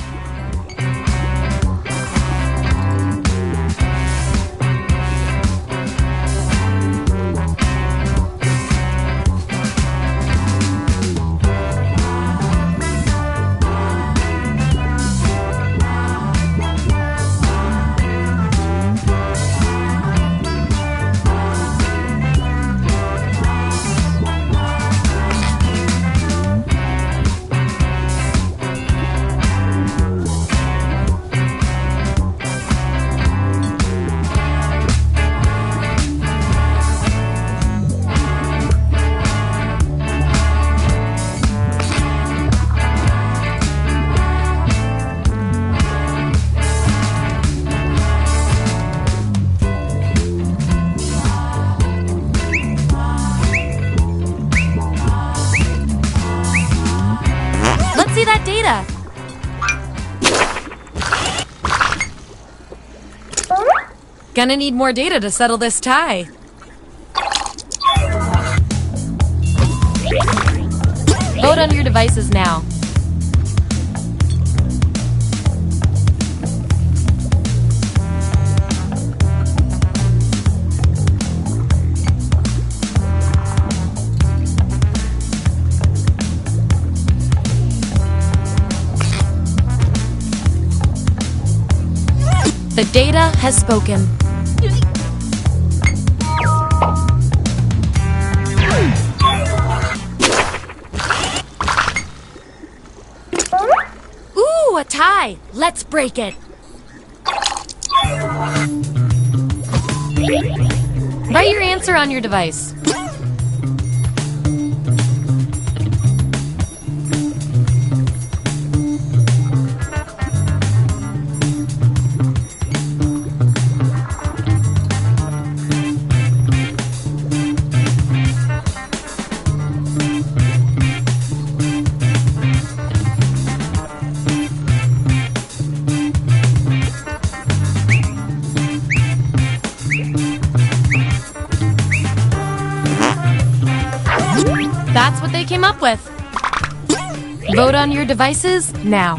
See that data. Gonna need more data to settle this tie. Vote on your devices now. The data has spoken. Ooh, a tie! Let's break it. Write your answer on your device. That's what they came up with. Vote on your devices now.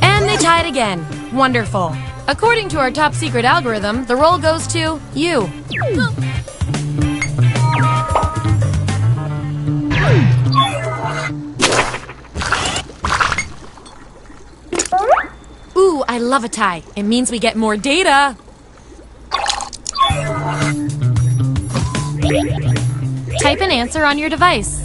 And they tied again. Wonderful. According to our top secret algorithm, the role goes to you. Ooh, I love a tie. It means we get more data. Type an answer on your device.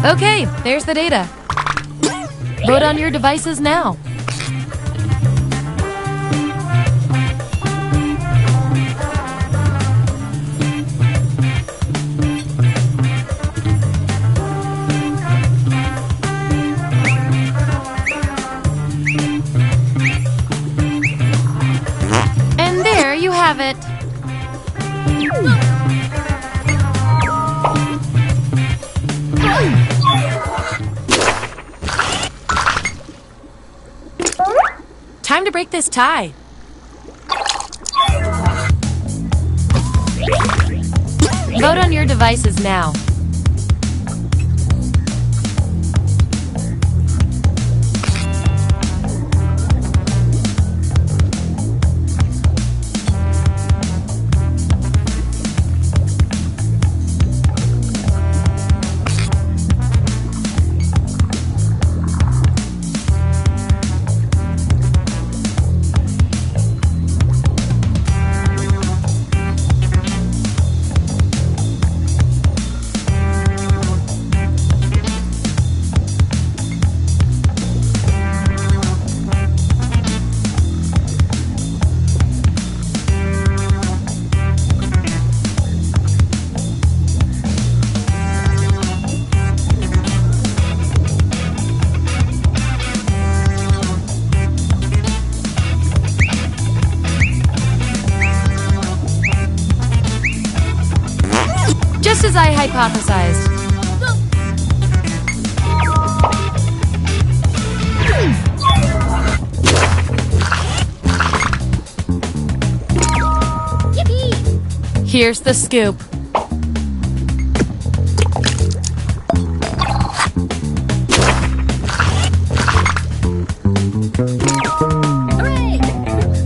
Okay, there's the data. Vote on your devices now. And there you have it. Time to break this tie. Vote on your devices now. Just as I hypothesized. Here's the scoop.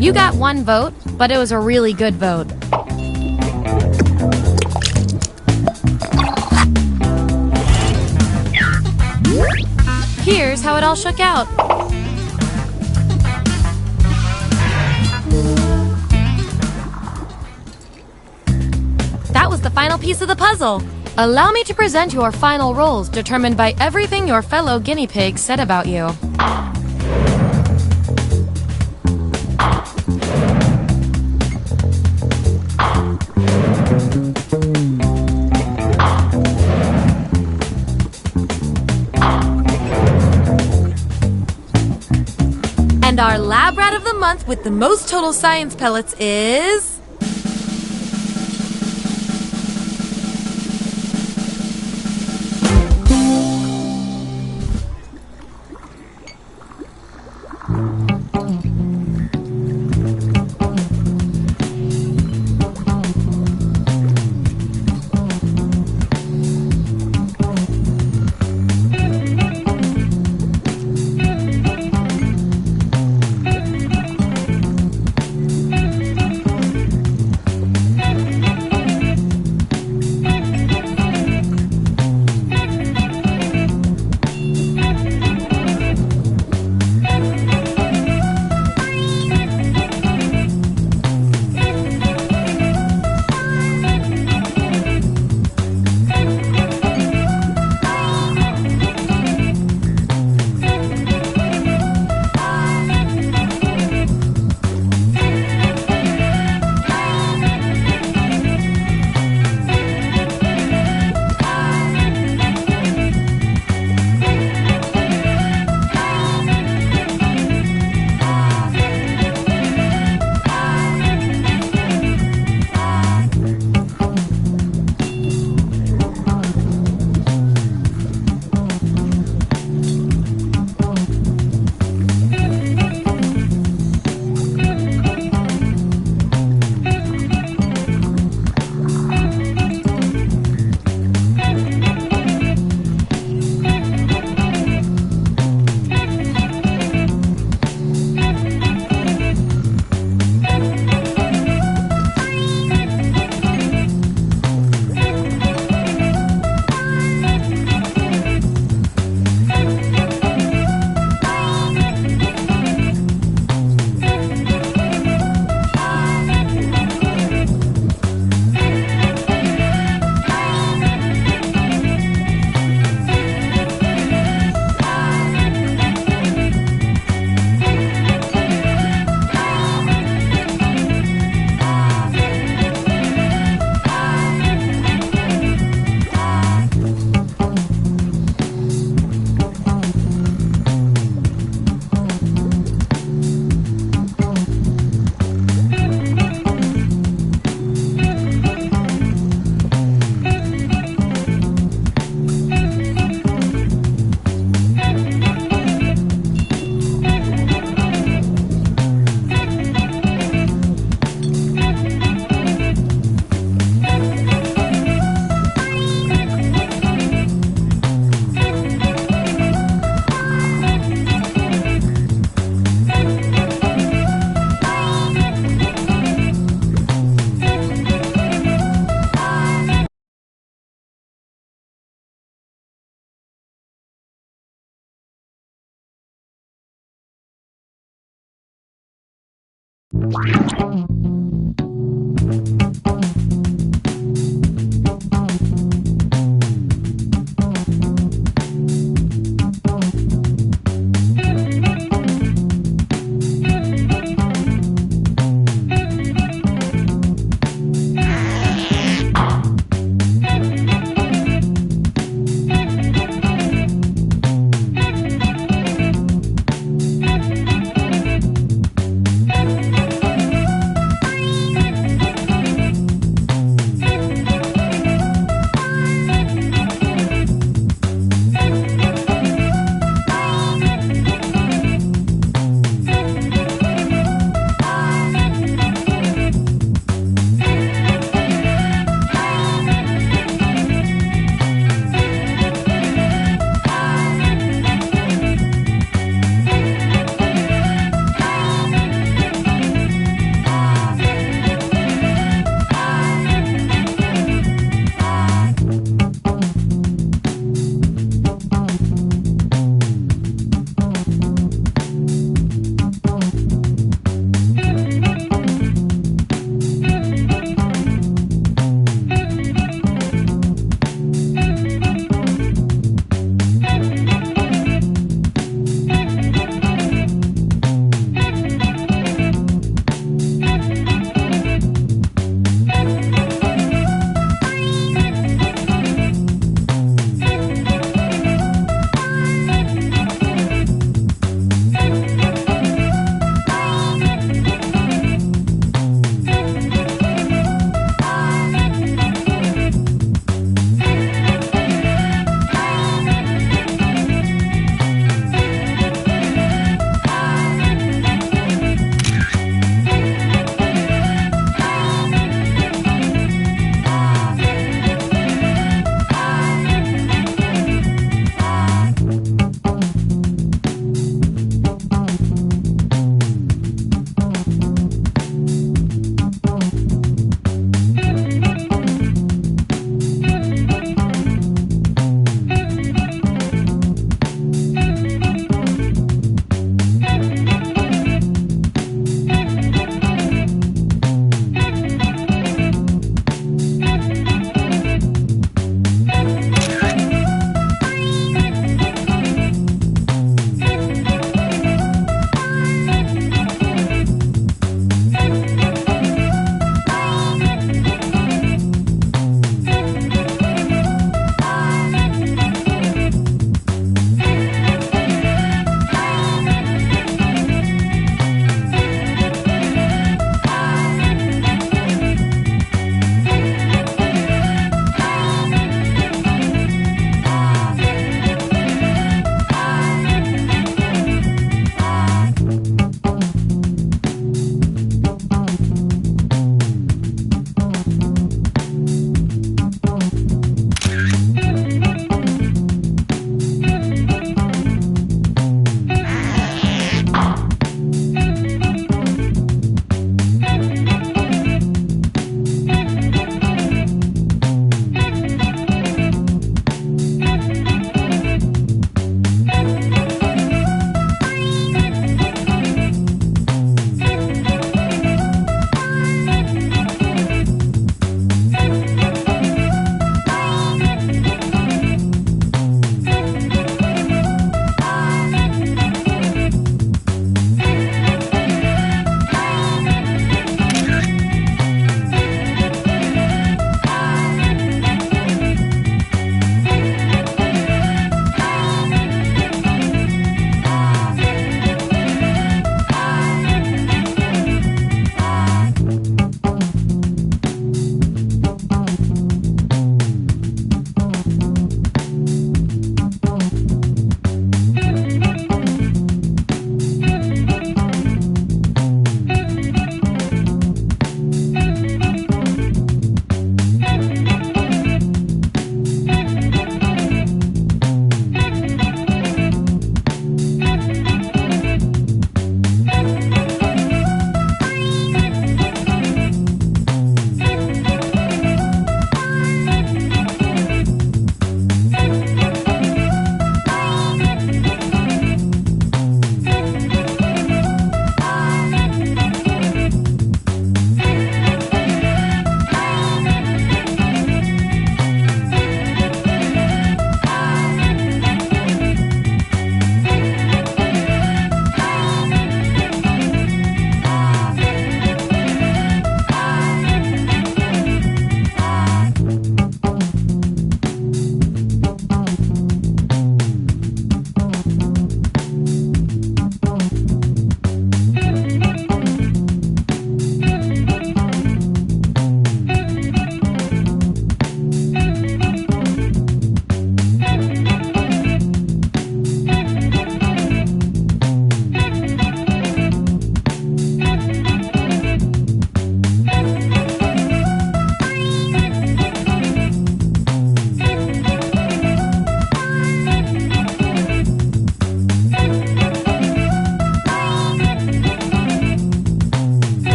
You got one vote, but it was a really good vote. Here's how it all shook out. That was the final piece of the puzzle. Allow me to present your final roles, determined by everything your fellow guinea pigs said about you. And our lab rat of the month with the most total science pellets is...